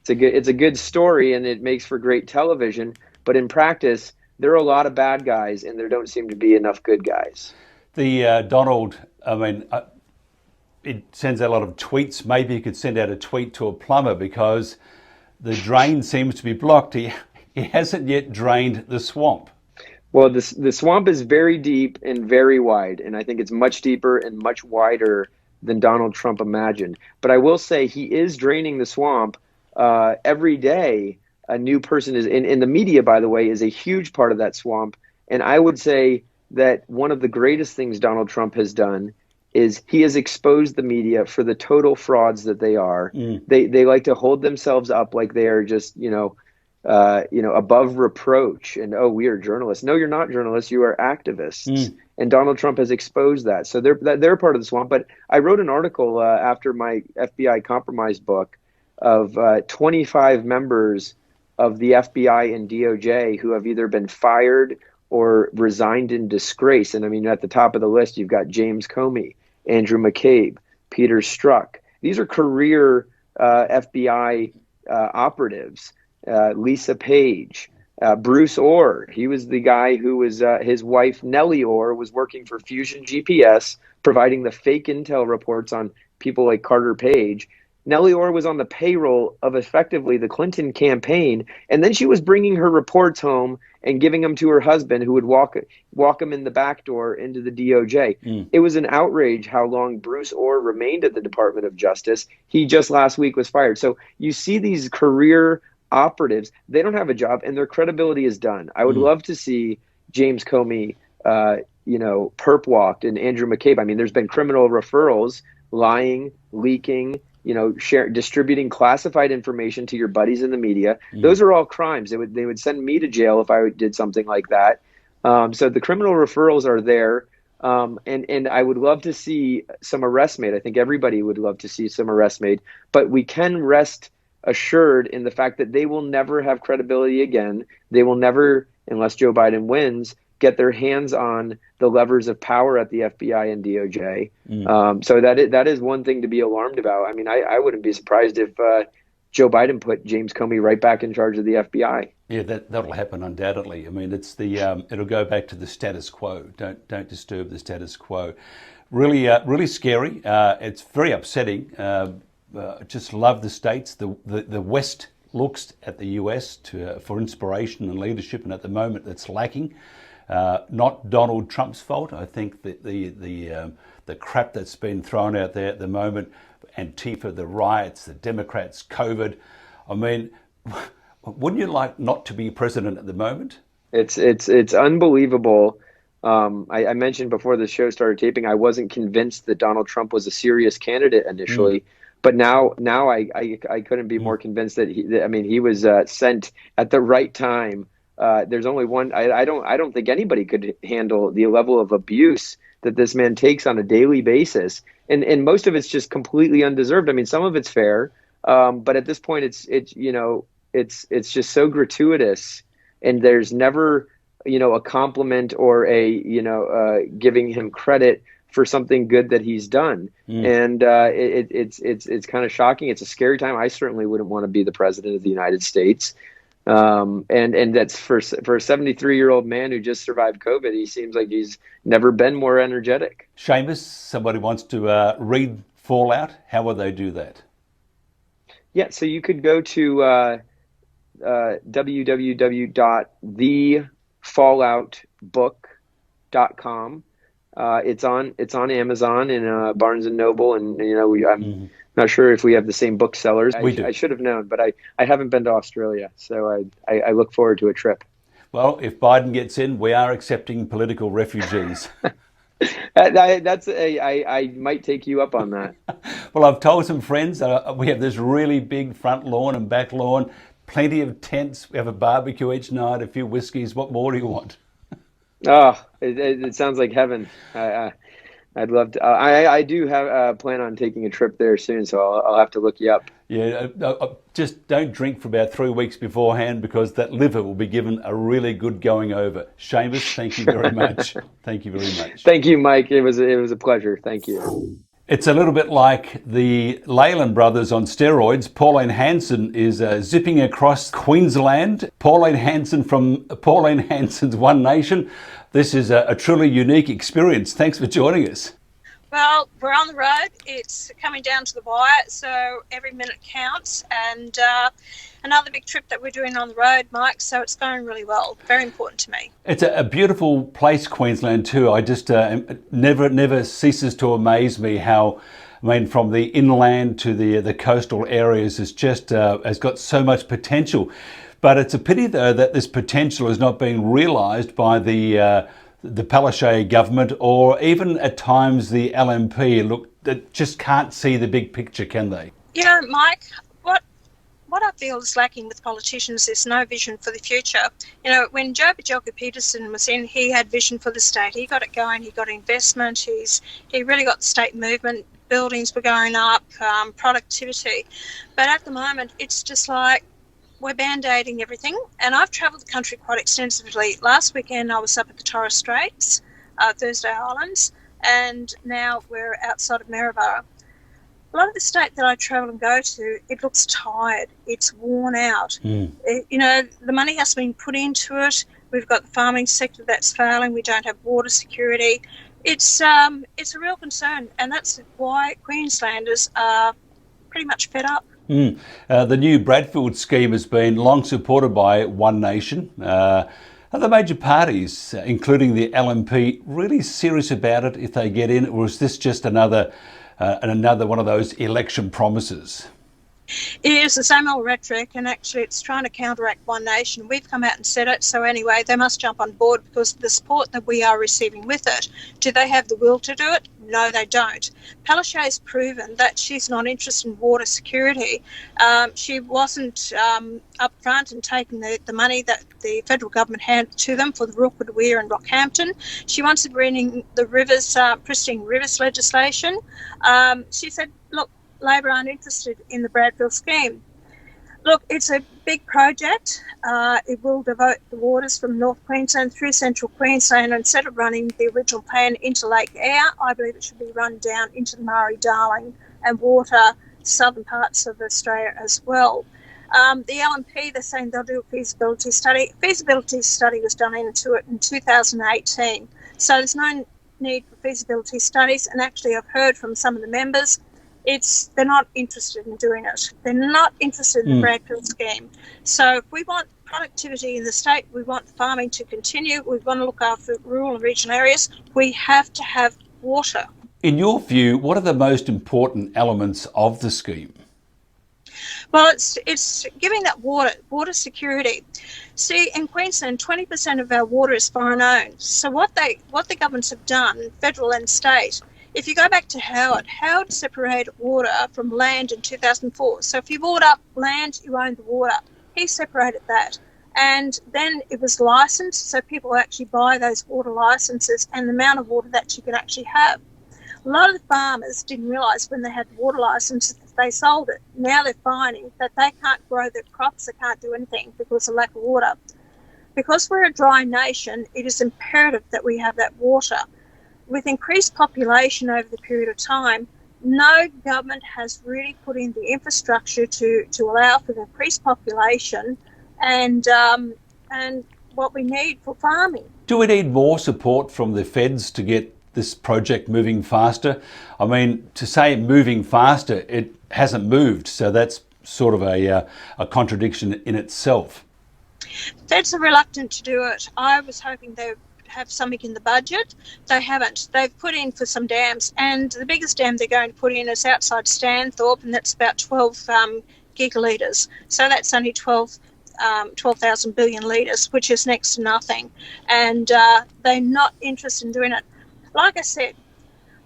it's a good story and it makes for great television. But in practice, there are a lot of bad guys and there don't seem to be enough good guys. The Donald, I mean, it sends out a lot of tweets. Maybe he could send out a tweet to a plumber because the drain seems to be blocked. He hasn't yet drained the swamp. Well, the swamp is very deep and very wide, and I think it's much deeper and much wider than Donald Trump imagined. But I will say he is draining the swamp every day. A new person is in the media, by the way, is a huge part of that swamp. And I would say that one of the greatest things Donald Trump has done is he has exposed the media for the total frauds that they are. They like to hold themselves up like they are just, above reproach, and, oh, we are journalists. No, you're not journalists. You are activists. And Donald Trump has exposed that. So they're part of the swamp. But I wrote an article after my FBI compromise book of 25 members of the FBI and DOJ who have either been fired or resigned in disgrace. And I mean, at the top of the list, you've got James Comey, Andrew McCabe, Peter Strzok. These are career FBI operatives. Lisa Page, Bruce Orr. He was the guy who was his wife Nellie Orr was working for Fusion GPS, providing the fake intel reports on people like Carter Page. Nellie Orr was on the payroll of effectively the Clinton campaign, and then she was bringing her reports home and giving them to her husband, who would walk him in the back door into the DOJ. It was an outrage how long Bruce Orr remained at the Department of Justice. He just last week was fired. So you see these career operatives, they don't have a job, and their credibility is done. I would love to see James Comey, perp walked, and Andrew McCabe. I mean, there's been criminal referrals, lying, leaking, distributing classified information to your buddies in the media. Those are all crimes. They would send me to jail if I did something like that. So the criminal referrals are there. And I would love to see some arrests made. I think everybody would love to see some arrests made, but we can rest assured in the fact that they will never have credibility again. They will never, unless Joe Biden wins, get their hands on the levers of power at the FBI and DOJ. So that is one thing to be alarmed about. I mean, I wouldn't be surprised if Joe Biden put James Comey right back in charge of the FBI. Yeah, that'll happen undoubtedly. I mean, it's it'll go back to the status quo. Don't disturb the status quo. Really scary. It's very upsetting. Just love the states. The West looks at the US for inspiration and leadership, and at the moment that's lacking. Not Donald Trump's fault. I think that the crap that's been thrown out there at the moment, Antifa, the riots, the Democrats, COVID. I mean, wouldn't you like not to be president at the moment? It's unbelievable. I mentioned before the show started taping, I wasn't convinced that Donald Trump was a serious candidate initially. But now I couldn't be more convinced that he was sent at the right time. There's only one. I don't think anybody could handle the level of abuse that this man takes on a daily basis, and most of it's just completely undeserved. I mean, some of it's fair, but at this point, it's just so gratuitous, and there's never a compliment or a giving him credit for something good that he's done. And it's kind of shocking. It's a scary time. I certainly wouldn't want to be the president of the United States. And that's for a 73-year-old man who just survived COVID. He seems like he's never been more energetic. Seamus, somebody wants to read Fallout. How will they do that? Yeah, so you could go to www.thefalloutbook.com. It's on Amazon and Barnes and Noble, and I'm not sure if we have the same booksellers. I should have known, but I haven't been to Australia, so I look forward to a trip. Well, if Biden gets in, we are accepting political refugees. I might take you up on that. Well, I've told some friends we have this really big front lawn and back lawn, plenty of tents. We have a barbecue each night, a few whiskeys. What more do you want? Oh, it sounds like heaven. I'd love to. I do have plan on taking a trip there soon, so I'll have to look you up. Yeah, just don't drink for about 3 weeks beforehand, because that liver will be given a really good going over. Seamus, thank you very much. Thank you very much. Thank you, Mike. It was a pleasure. Thank you. It's a little bit like the Leyland brothers on steroids. Pauline Hanson is zipping across Queensland. Pauline Hanson from Pauline Hanson's One Nation. This is a truly unique experience. Thanks for joining us. Well, we're on the road. It's coming down to the wire, so every minute counts. And another big trip that we're doing on the road, Mike, so it's going really well. Very important to me. It's a beautiful place, Queensland, too. I just never ceases to amaze me how, from the inland to the coastal areas, it's just has got so much potential. But it's a pity, though, that this potential is not being realised by the the Palaszczuk government, or even at times the LNP, look, that just can't see the big picture, can they? You know, Mike, what I feel is lacking with politicians is no vision for the future. You know, when Joe Peterson was in, he had vision for the state. He got it going. He got investment. He really got the state movement. Buildings were going up, productivity. But at the moment, it's just like we're band-aiding everything. And I've travelled the country quite extensively. Last weekend, I was up at the Torres Straits, Thursday Islands, and now we're outside of Maryborough. A lot of the state that I travel and go to, it looks tired. It's worn out. You know, the money has been put into it. We've got the farming sector that's failing. We don't have water security. It's a real concern, and that's why Queenslanders are pretty much fed up. The new Bradfield scheme has been long supported by One Nation. Are the major parties, including the LNP, really serious about it if they get in, or is this just another one of those election promises? It is the same old rhetoric, and actually it's trying to counteract One Nation. We've come out and said it, so anyway, they must jump on board because of the support that we are receiving with it. Do they have the will to do it? No, they don't. Palaszczuk has proven that she's not interested in water security. She wasn't up front and taking the money that the federal government handed to them for the Rookwood Weir and Rockhampton. She wants to bring in the rivers, pristine rivers legislation. She said, look, Labor aren't interested in the Bradfield scheme. Look, it's a big project. It will devote the waters from North Queensland through Central Queensland. Instead of running the original plan into Lake Eyre, I believe it should be run down into the Murray-Darling and water southern parts of Australia as well. The LNP, they're saying they'll do a feasibility study. Feasibility study was done into it in 2018. So there's no need for feasibility studies. And actually, I've heard from some of the members, they're not interested in doing it. They're not interested in the Bradfield scheme. So if we want productivity in the state, we want farming to continue, we want to look after rural and regional areas, we have to have water. In your view, what are the most important elements of the scheme? Well, it's giving that water security. See, in Queensland, 20% of our water is foreign owned. So what the governments have done, federal and state, if you go back to Howard separated water from land in 2004. So if you bought up land, you owned the water. He separated that. And then it was licensed, so people actually buy those water licenses and the amount of water that you can actually have. A lot of the farmers didn't realise when they had water licenses that they sold it. Now they're finding that they can't grow their crops, they can't do anything because of lack of water. Because we're a dry nation, it is imperative that we have that water. With increased population over the period of time, no government has really put in the infrastructure to allow for the increased population and what we need for farming. Do we need more support from the feds to get this project moving faster? I mean, to say moving faster, it hasn't moved, so that's sort of a contradiction in itself. Feds are reluctant to do it. I was hoping they would have something in the budget. They haven't. They've put in for some dams, and the biggest dam they're going to put in is outside Stanthorpe, and that's about 12 gigalitres. So that's only 12,000 billion litres, which is next to nothing. And they're not interested in doing it. Like I said,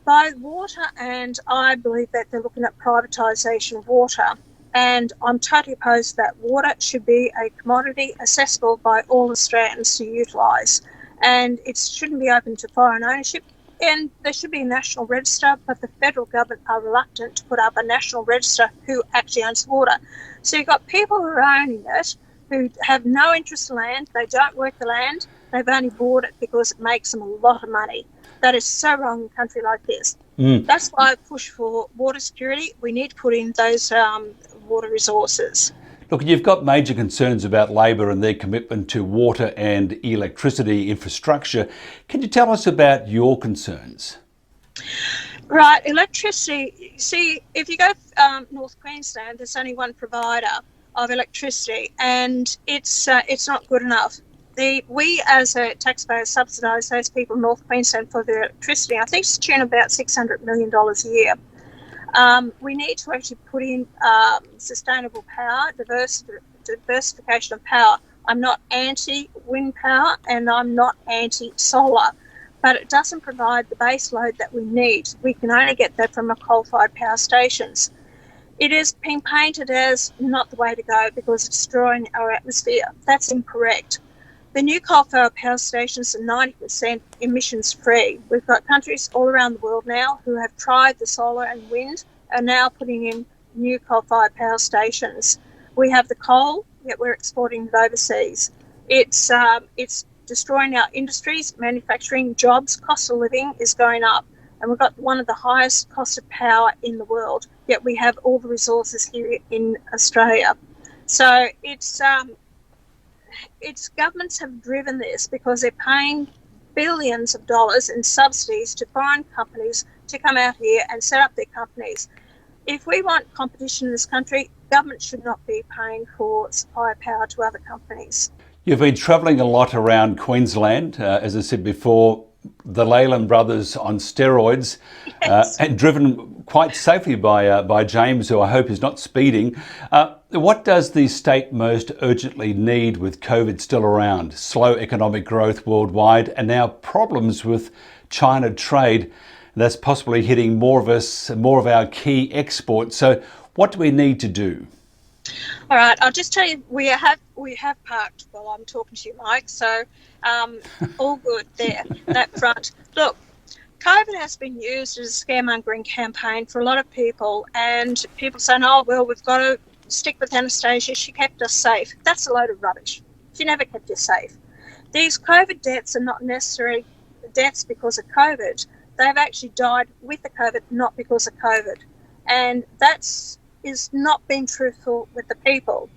by water, and I believe that they're looking at privatisation of water. And I'm totally opposed to that. Water should be a commodity accessible by all Australians to utilise. And it shouldn't be open to foreign ownership. And there should be a national register, but the federal government are reluctant to put up a national register who actually owns water. So you've got people who are owning it, who have no interest in land, they don't work the land, they've only bought it because it makes them a lot of money. That is so wrong in a country like this. That's why I push for water security. We need to put in those water resources. Look, you've got major concerns about Labor and their commitment to water and electricity infrastructure. Can you tell us about your concerns? Right, electricity. See, if you go North Queensland, there's only one provider of electricity, and it's not good enough. We as a taxpayer subsidise those people in North Queensland for their electricity. I think it's to tune about $600 million a year. We need to actually put in sustainable power, diversification of power. I'm not anti-wind power and I'm not anti-solar, but it doesn't provide the base load that we need. We can only get that from our coal-fired power stations. It is being painted as not the way to go because it's destroying our atmosphere. That's incorrect. The new coal-fired power stations are 90% emissions-free. We've got countries all around the world now who have tried the solar and wind, are now putting in new coal-fired power stations. We have the coal, yet we're exporting it overseas. It's destroying our industries, manufacturing, jobs, cost of living is going up. And we've got one of the highest cost of power in the world, yet we have all the resources here in Australia. So it's governments have driven this because they're paying billions of dollars in subsidies to foreign companies to come out here and set up their companies. If we want competition in this country, government should not be paying for supply of power to other companies. You've been travelling a lot around Queensland, as I said before, the Leyland brothers on steroids, Yes. and driven quite safely by James, who I hope is not speeding. What does the state most urgently need with COVID still around? Slow economic growth worldwide and now problems with China trade that's possibly hitting more of our key exports. So what do we need to do? All right, I'll just tell you, we have parked while I'm talking to you, Mike, so all good there, that front. Look, COVID has been used as a scaremongering campaign for a lot of people, and people saying, oh, well, we've got to stick with Anastasia, she kept us safe. That's a load of rubbish. She never kept you safe. These COVID deaths are not necessarily deaths because of COVID. They've actually died with the COVID, not because of COVID. And that's not being truthful with the people.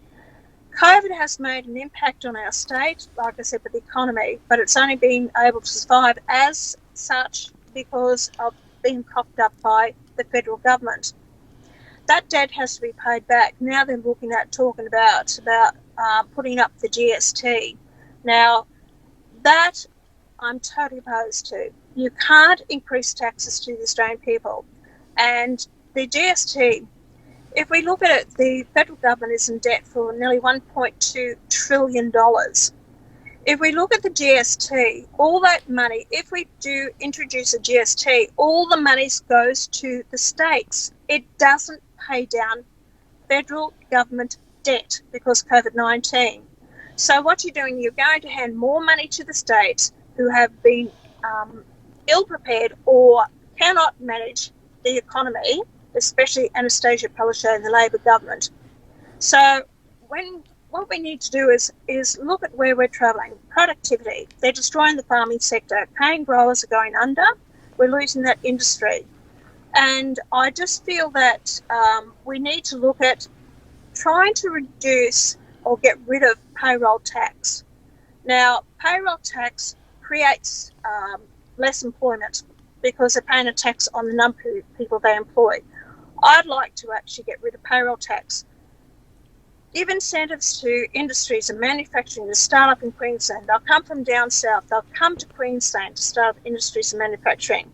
COVID has made an impact on our state, like I said, with the economy, but it's only been able to survive as such because of being coughed up by the federal government. That debt has to be paid back. Now they're talking about putting up the GST. Now, that I'm totally opposed to. You can't increase taxes to the Australian people. And the GST, if we look at it, the federal government is in debt for nearly $1.2 trillion. If we look at the GST, all that money, if we do introduce a GST, all the money goes to the states. It doesn't pay down federal government debt because COVID-19. So what you're doing, you're going to hand more money to the states who have been ill-prepared or cannot manage the economy, especially Anastasia Palaszczuk and the Labor government. So what we need to do is look at where we're travelling. Productivity. They're destroying the farming sector. Cane growers are going under. We're losing that industry. And I just feel that we need to look at trying to reduce or get rid of payroll tax. Now, payroll tax creates less employment because they're paying a tax on the number of people they employ. I'd like to actually get rid of payroll tax. Give incentives to industries and manufacturing to start up in Queensland. They'll come from down south. They'll come to Queensland to start up industries and manufacturing.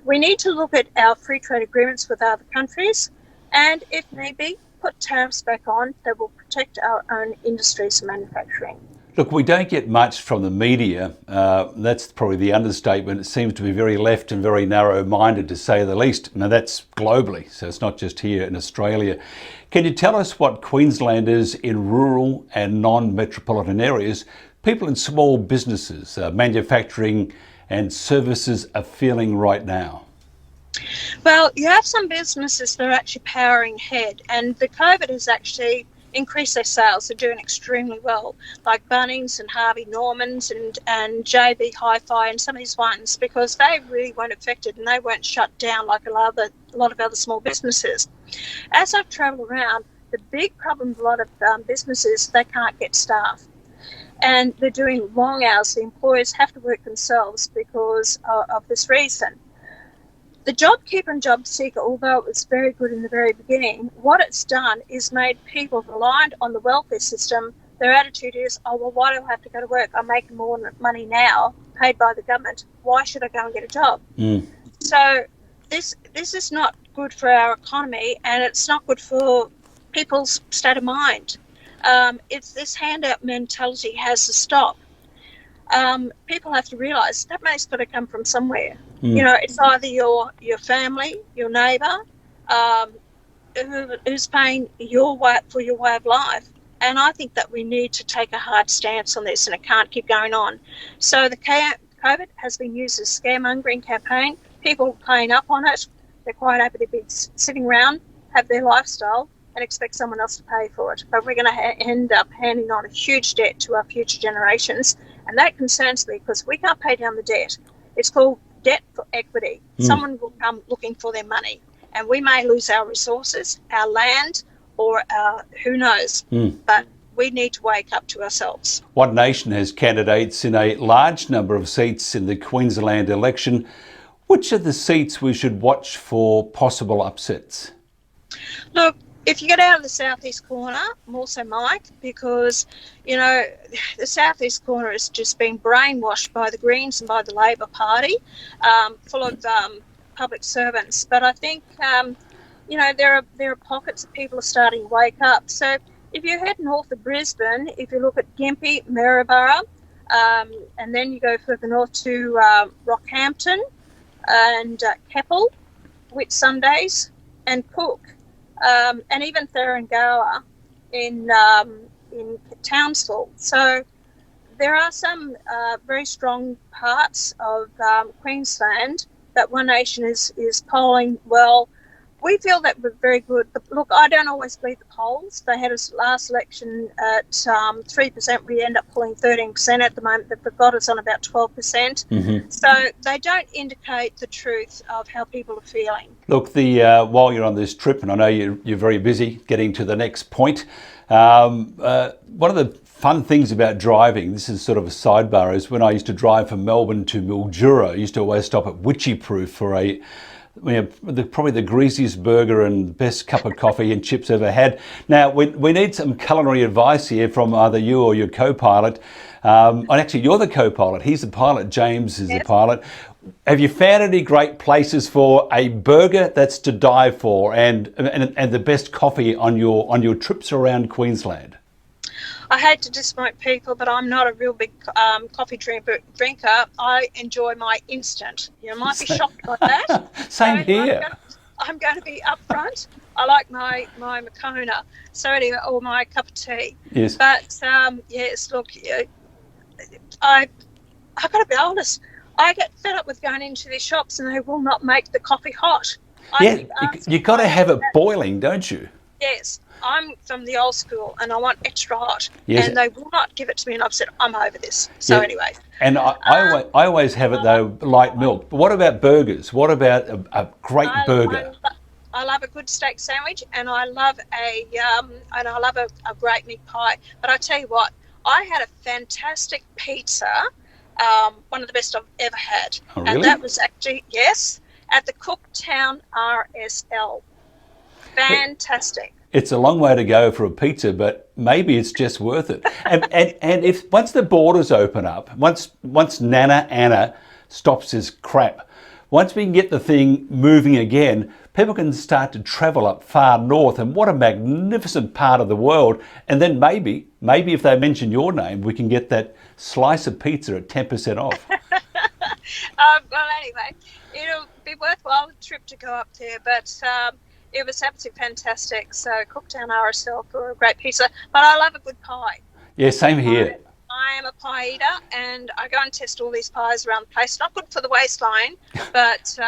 We need to look at our free trade agreements with other countries and, if need be, put tariffs back on that will protect our own industries and manufacturing. Look, we don't get much from the media. That's probably the understatement. It seems to be very left and very narrow-minded, to say the least. Now, that's globally, so it's not just here in Australia. Can you tell us what Queenslanders in rural and non-metropolitan areas, people in small businesses, manufacturing and services are feeling right now? Well, you have some businesses that are actually powering ahead, and the COVID has actually increased their sales. They're doing extremely well, like Bunnings and Harvey Norman's and JB Hi-Fi and some of these ones, because they really weren't affected and they weren't shut down like a lot of other small businesses. As I've travelled around, the big problem with a lot of businesses, they can't get staff. And they're doing long hours. The employers have to work themselves because of this reason. The JobKeeper and JobSeeker, although it was very good in the very beginning, what it's done is made people reliant on the welfare system. Their attitude is, oh, well, why do I have to go to work? I'm making more money now, paid by the government. Why should I go and get a job? So this is not good for our economy, and it's not good for people's state of mind. It's this handout mentality has to stop. People have to realise that money's got to come from somewhere. You know, it's either your family, your neighbour, who's paying for your way of life. And I think that we need to take a hard stance on this, and it can't keep going on. So the COVID has been used as a scaremongering campaign. People are playing up on it. They're quite happy to be sitting around, have their lifestyle, and expect someone else to pay for it. But we're going to end up handing on a huge debt to our future generations. And that concerns me because we can't pay down the debt. It's called debt for equity. Someone will come looking for their money, and we may lose our resources, our land, or who knows. But we need to wake up to ourselves. One Nation has candidates in a large number of seats in the Queensland election. Which are the seats we should watch for possible upsets? Look, if you get out of the southeast corner, more so Mike, because, you know, the southeast corner has just been brainwashed by the Greens and by the Labor Party, full of public servants. But I think, you know, there are pockets of people are starting to wake up. So if you head north of Brisbane, if you look at Gympie, Maryborough, and then you go further north to Rockhampton and Keppel, Whitsundays, and Cook. And even Thuringowa in Townsville. So there are some very strong parts of Queensland that One Nation is polling well. We feel that we're very good. But look, I don't always believe the polls. They had us last election at 3%. We end up pulling 13% at the moment. They've got us on about 12%. So they don't indicate the truth of how people are feeling. Look, while you're on this trip, and I know you're very busy getting to the next point, one of the fun things about driving, this is sort of a sidebar, is when I used to drive from Melbourne to Mildura, I used to always stop at Witchyproof for probably the greasiest burger and best cup of coffee and chips ever had. Now, we need some culinary advice here from either you or your co-pilot. And actually, you're the co-pilot. He's the pilot. James is the pilot. Have you found any great places for a burger that's to die for, and the best coffee on your trips around Queensland? I hate to disappoint people, but I'm not a real big coffee drinker. I enjoy my instant. You might be shocked by that. Same here. I'm going to be upfront. I like my Moccona, so anyway, or my cup of tea. Yes. But yes, look, I've got to be honest. I get fed up with going into these shops and they will not make the coffee hot. You got to have it boiling, don't you? Yes. I'm from the old school and I want extra hot. Yes. And they will not give it to me, and I've said, I'm over this. So anyway. And I always have it though, light milk. But what about burgers? What about a great burger? I love a good steak sandwich, and I love a great meat pie. But I tell you what, I had a fantastic pizza, one of the best I've ever had. Oh, really? And that was actually, yes, at the Cooktown RSL. Fantastic. It's a long way to go for a pizza, but maybe it's just worth it. And if once the borders open up, once Nana Anna stops this crap, once we can get the thing moving again, people can start to travel up far north, and what a magnificent part of the world. And then maybe if they mention your name, we can get that slice of pizza at 10% off. Well, anyway, it'll be worthwhile a trip to go up there, but it was absolutely fantastic. So Cooktown RSL for a great pizza, but I love a good pie. Yeah, same here. I am a pie eater, and I go and test all these pies around the place. Not good for the waistline, but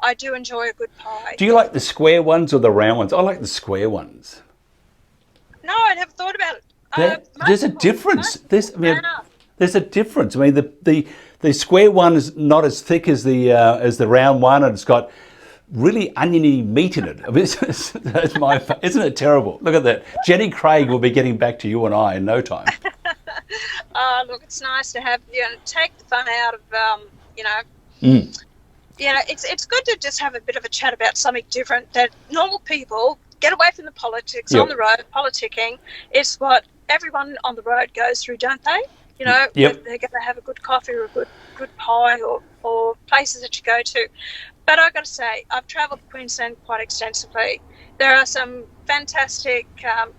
I do enjoy a good pie. Do you like the square ones or the round ones? I like the square ones. No, I never thought about it. There's a difference. There's a difference. I mean, the square one is not as thick as the round one, and it's got really oniony meat in it. I mean, isn't it terrible? Look at that. Jenny Craig will be getting back to you and I in no time. Look, it's nice to have, take the fun out of, it's good to just have a bit of a chat about something different, that normal people get away from the politics on the road. Politicking is what everyone on the road goes through, don't they? They're going to have a good coffee or a good pie or places that you go to. But I've got to say, I've travelled Queensland quite extensively. There are some fantastic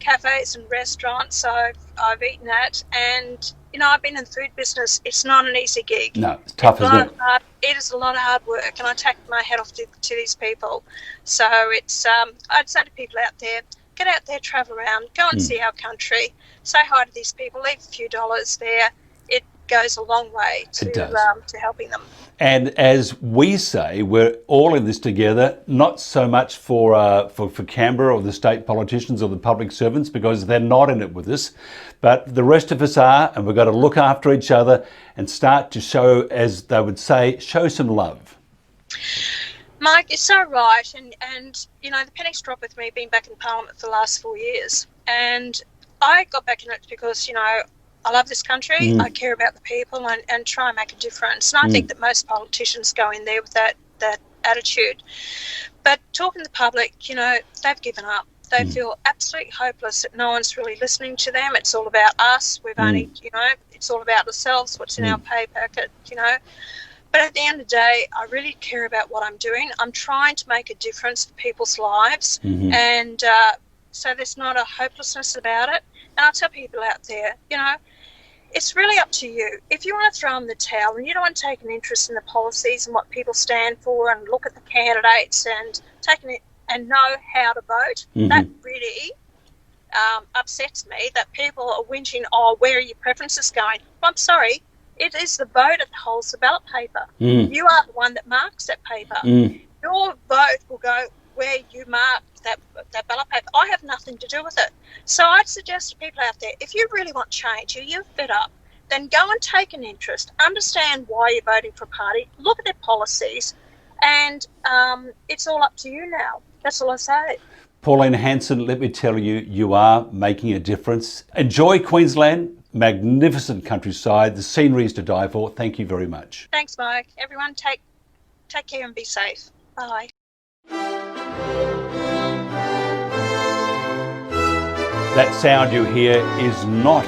cafes and restaurants I've eaten at, and I've been in the food business. It's not an easy gig. No, it's tough, isn't it? It is a lot of hard work, and I take my hat off to these people. So it's I'd say to people out there, get out there, travel around, go and see our country, say hi to these people, leave a few dollars there. It goes a long way to helping them. And as we say, we're all in this together, not so much for Canberra or the state politicians or the public servants, because they're not in it with us, but the rest of us are, and we've got to look after each other and start to show, as they would say, show some love. Mike, it's so right, and the penny's dropped with me being back in Parliament for the last 4 years, and I got back in it because, I love this country, I care about the people and try and make a difference. And I think that most politicians go in there with that attitude. But talking to the public, they've given up. They feel absolutely hopeless that no one's really listening to them. It's all about us. We've only, it's all about ourselves, what's in our pay packet, But at the end of the day, I really care about what I'm doing. I'm trying to make a difference in people's lives. And so there's not a hopelessness about it. And I'll tell people out there, it's really up to you. If you want to throw in the towel and you don't want to take an interest in the policies and what people stand for and look at the candidates and know how to vote, that really upsets me that people are whinging, where are your preferences going? Well, I'm sorry, it is the voter that holds the ballot paper. You are the one that marks that paper. Your vote will go where you mark that ballot paper. I have nothing to do with it. So I'd suggest to people out there, if you really want change, you're fed up, then go and take an interest, understand why you're voting for a party, look at their policies, and it's all up to you now. That's all I say. Pauline Hanson, let me tell you, you are making a difference. Enjoy Queensland, magnificent countryside, the scenery is to die for. Thank you very much. Thanks, Mike. Everyone, take care and be safe. Bye. That sound you hear is not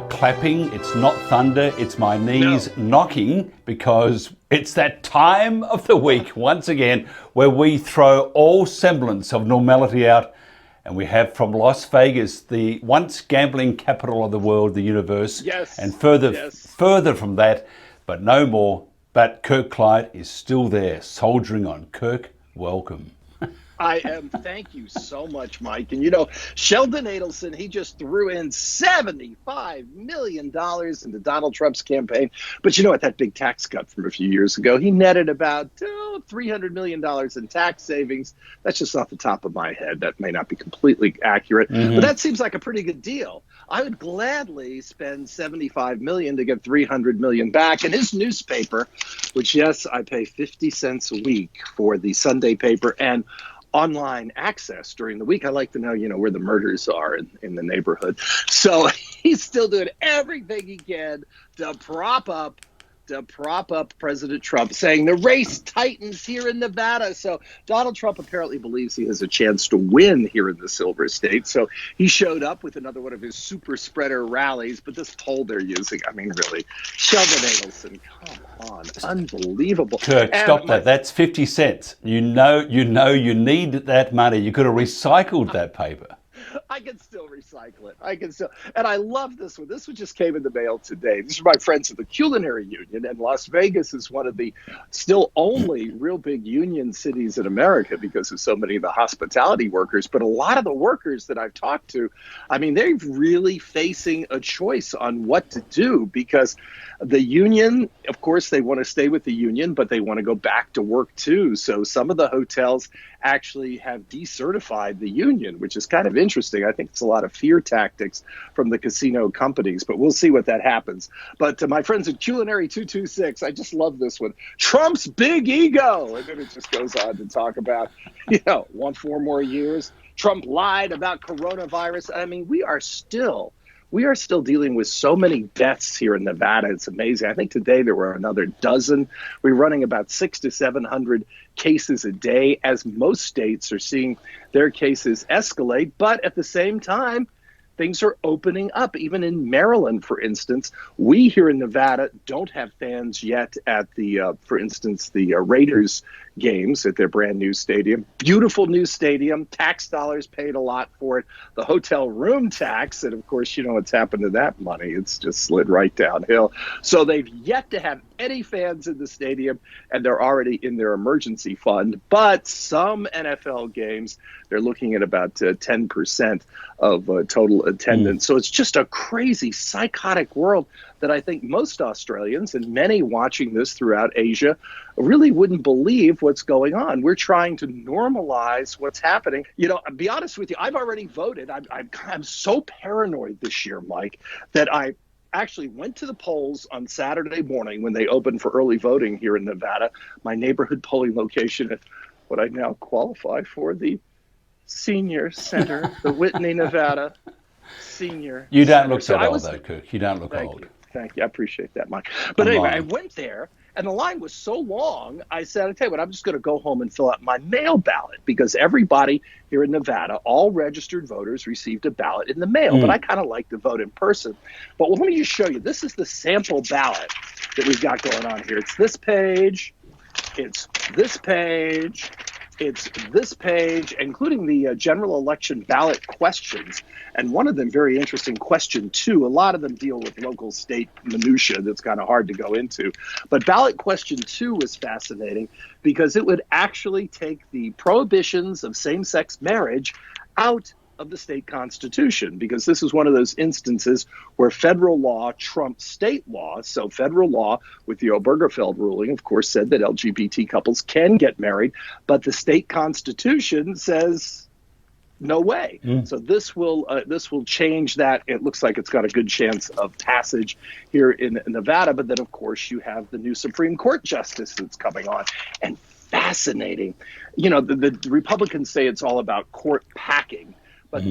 clapping, it's not thunder, it's my knees knocking, because it's that time of the week, once again, where we throw all semblance of normality out, and we have from Las Vegas, the once gambling capital of the world, the universe, and further from that, but no more. But Kirk Clyatt is still there, soldiering on. Kirk, welcome. I am. Thank you so much, Mike. And Sheldon Adelson, he just threw in $75 million into Donald Trump's campaign. But you know what? That big tax cut from a few years ago, he netted about $300 million in tax savings. That's just off the top of my head. That may not be completely accurate, but that seems like a pretty good deal. I would gladly spend $75 million to get $300 million back. And his newspaper, which, yes, I pay 50 cents a week for the Sunday paper and online access during the week. I like to know, where the murders are in the neighborhood. So he's still doing everything he can to prop up President Trump, saying the race tightens here in Nevada. So Donald Trump apparently believes he has a chance to win here in the Silver State. So he showed up with another one of his super spreader rallies. But this poll they're using, I mean, really, Sheldon Adelson, come on, unbelievable. Kirk, stop that. That's 50 cents. You know you need that money. You could have recycled that paper. I can still recycle it. And I love this one. This one just came in the mail today. These are my friends of the Culinary Union, and Las Vegas is one of the still only real big union cities in America because of so many of the hospitality workers. But a lot of the workers that I've talked to, I mean, they're really facing a choice on what to do, because the union, of course, they want to stay with the union, but they want to go back to work too. So some of the hotels actually have decertified the union, which is kind of interesting. I think it's a lot of fear tactics from the casino companies, but we'll see what that happens. But to my friends at Culinary 226, I just love this one. Trump's big ego. And then it just goes on to talk about, want 4 more years. Trump lied about coronavirus. I mean, we are still dealing with so many deaths here in Nevada. It's amazing. I think today there were another dozen. We're running about 600 to 700 cases a day, as most states are seeing their cases escalate. But at the same time, things are opening up. Even in Maryland, for instance, we here in Nevada don't have fans yet at the, for instance, the Raiders games at their brand new stadium. Beautiful new stadium, tax dollars paid a lot for it. The hotel room tax, and of course, you know what's happened to that money. It's just slid right downhill. So they've yet to have any fans in the stadium, and they're already in their emergency fund. But some NFL games, they're looking at about 10% of total attendance. So it's just a crazy, psychotic world that I think most Australians and many watching this throughout Asia really wouldn't believe what's going on. We're trying to normalize what's happening. You know, I'll be honest with you, I've already voted. I'm so paranoid this year, Mike, that I actually went to the polls on Saturday morning when they opened for early voting here in Nevada, my neighborhood polling location at what I now qualify for, the Senior Center, the Whitney, Nevada Senior You don't Center. look that old, though, Kirk. You don't look old. Thank you. I appreciate that, Mike. But anyway, I went there, and the line was so long, I said, I tell you what, I'm just going to go home and fill out my mail ballot, because everybody here in Nevada, all registered voters, received a ballot in the mail. But I kind of like to vote in person. But let me just show you. This is the sample ballot that we've got going on here. It's this page. It's this page. It's this page, including the general election ballot questions. And one of them, very interesting, question 2. A lot of them deal with local state minutia that's kind of hard to go into. But ballot question 2 was fascinating because it would actually take the prohibitions of same-sex marriage out of the state constitution, because this is one of those instances where federal law trumps state law. So federal law, with the Obergefell ruling, of course, said that LGBT couples can get married, but the state constitution says no way. So this will change that. It looks like it's got a good chance of passage here in Nevada. But then, of course, you have the new Supreme Court justice that's coming on. And fascinating, you know, the Republicans say it's all about court packing. But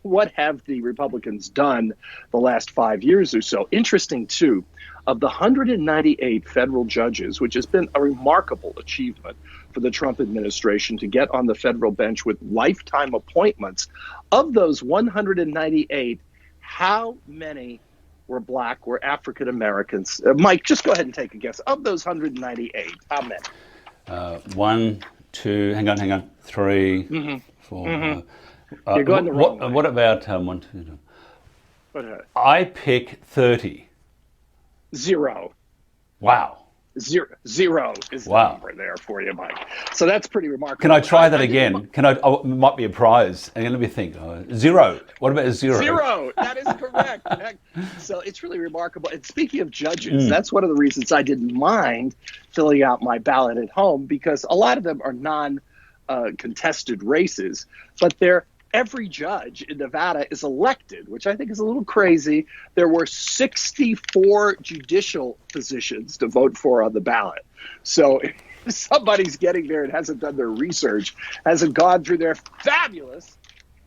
what have the Republicans done the last 5 years or so? Interesting, too, of the 198 federal judges, which has been a remarkable achievement for the Trump administration to get on the federal bench with lifetime appointments, of those 198, how many were black, were African Americans? Mike, just go ahead and take a guess. Of those 198, how many? 1, 2, hang on, 3, 4. You're going the wrong way. What about 1, 2? I pick 30. 0. Wow. Zero is the number there for you, Mike. So that's pretty remarkable. Can I try that again? Can I? Oh, it might be a prize. And let me think. 0. What about 0? 0. That is correct. So it's really remarkable. And speaking of judges, that's one of the reasons I didn't mind filling out my ballot at home, because a lot of them are non-contested races, but every judge in Nevada is elected, which I think is a little crazy. There were 64 judicial positions to vote for on the ballot. So if somebody's getting there and hasn't done their research, hasn't gone through their fabulous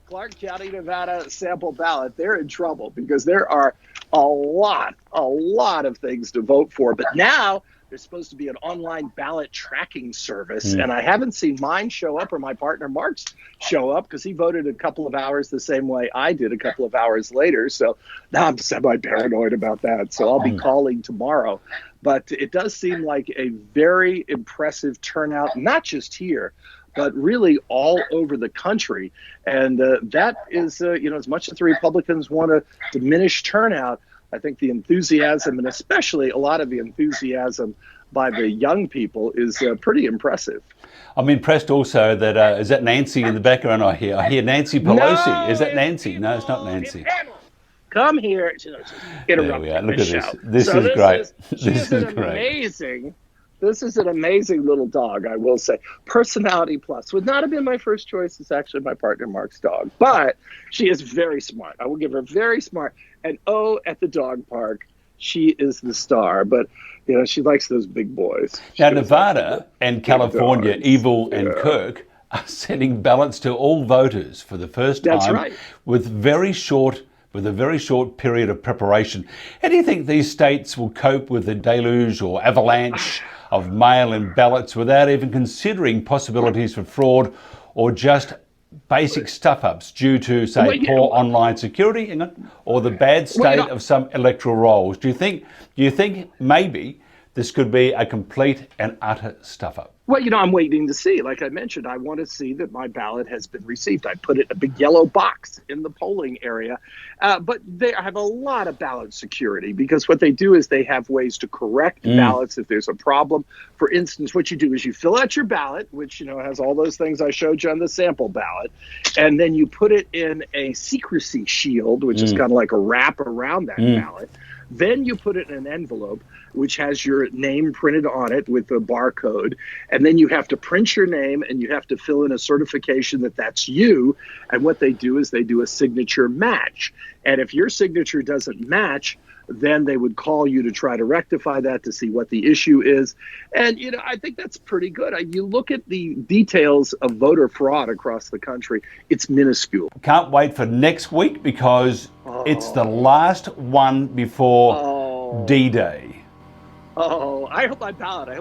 Clark County, Nevada sample ballot, they're in trouble, because there are a lot of things to vote for. But now there's supposed to be an online ballot tracking service, and I haven't seen mine show up or my partner Mark's show up, because he voted a couple of hours the same way I did a couple of hours later. So now I'm semi-paranoid about that. So I'll be calling tomorrow. But it does seem like a very impressive turnout, not just here, but really all over the country. And that is, as much as the Republicans want to diminish turnout, I think the enthusiasm, and especially a lot of the enthusiasm by the young people, is pretty impressive. I'm impressed also that, is that Nancy in the background I hear? I hear Nancy Pelosi. No, is that Nancy? No, it's not Nancy. Come here. There we are. Look at this. This is great. This is great. This is an amazing little dog, I will say. Personality plus. Would not have been my first choice. It's actually my partner Mark's dog. But she is very smart. I will give her very smart. And at the dog park, she is the star. But, she likes those big boys. Now, Nevada and California, Evil and Kirk, are sending ballots to all voters for the first time. That's right. With a very short period of preparation. How do you think these states will cope with the deluge or avalanche of mail-in ballots without even considering possibilities for fraud or just basic stuff-ups due to, say, poor online security, or the bad state of some electoral rolls? Do you think maybe this could be a complete and utter stuff-up? Well, I'm waiting to see. Like I mentioned, I want to see that my ballot has been received. I put it in a big yellow box in the polling area. But they have a lot of ballot security, because what they do is they have ways to correct ballots if there's a problem. For instance, what you do is you fill out your ballot, which, has all those things I showed you on the sample ballot, and then you put it in a secrecy shield, which is kind of like a wrap around that ballot. Then you put it in an envelope, which has your name printed on it with a barcode. And then you have to print your name, and you have to fill in a certification that that's you. And what they do is they do a signature match. And if your signature doesn't match, then they would call you to try to rectify that, to see what the issue is. And, I think that's pretty good. You look at the details of voter fraud across the country, it's minuscule. Can't wait for next week, because it's the last one before D-Day. I hope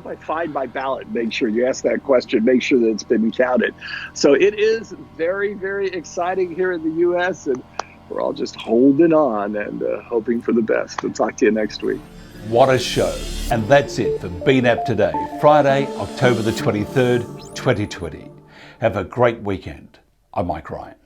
I find my ballot. Make sure you ask that question. Make sure that it's been counted. So it is very, very exciting here in the U.S., and we're all just holding on and hoping for the best. We'll talk to you next week. What a show. And that's it for BNAP Today, Friday, October the 23rd, 2020. Have a great weekend. I'm Mike Ryan.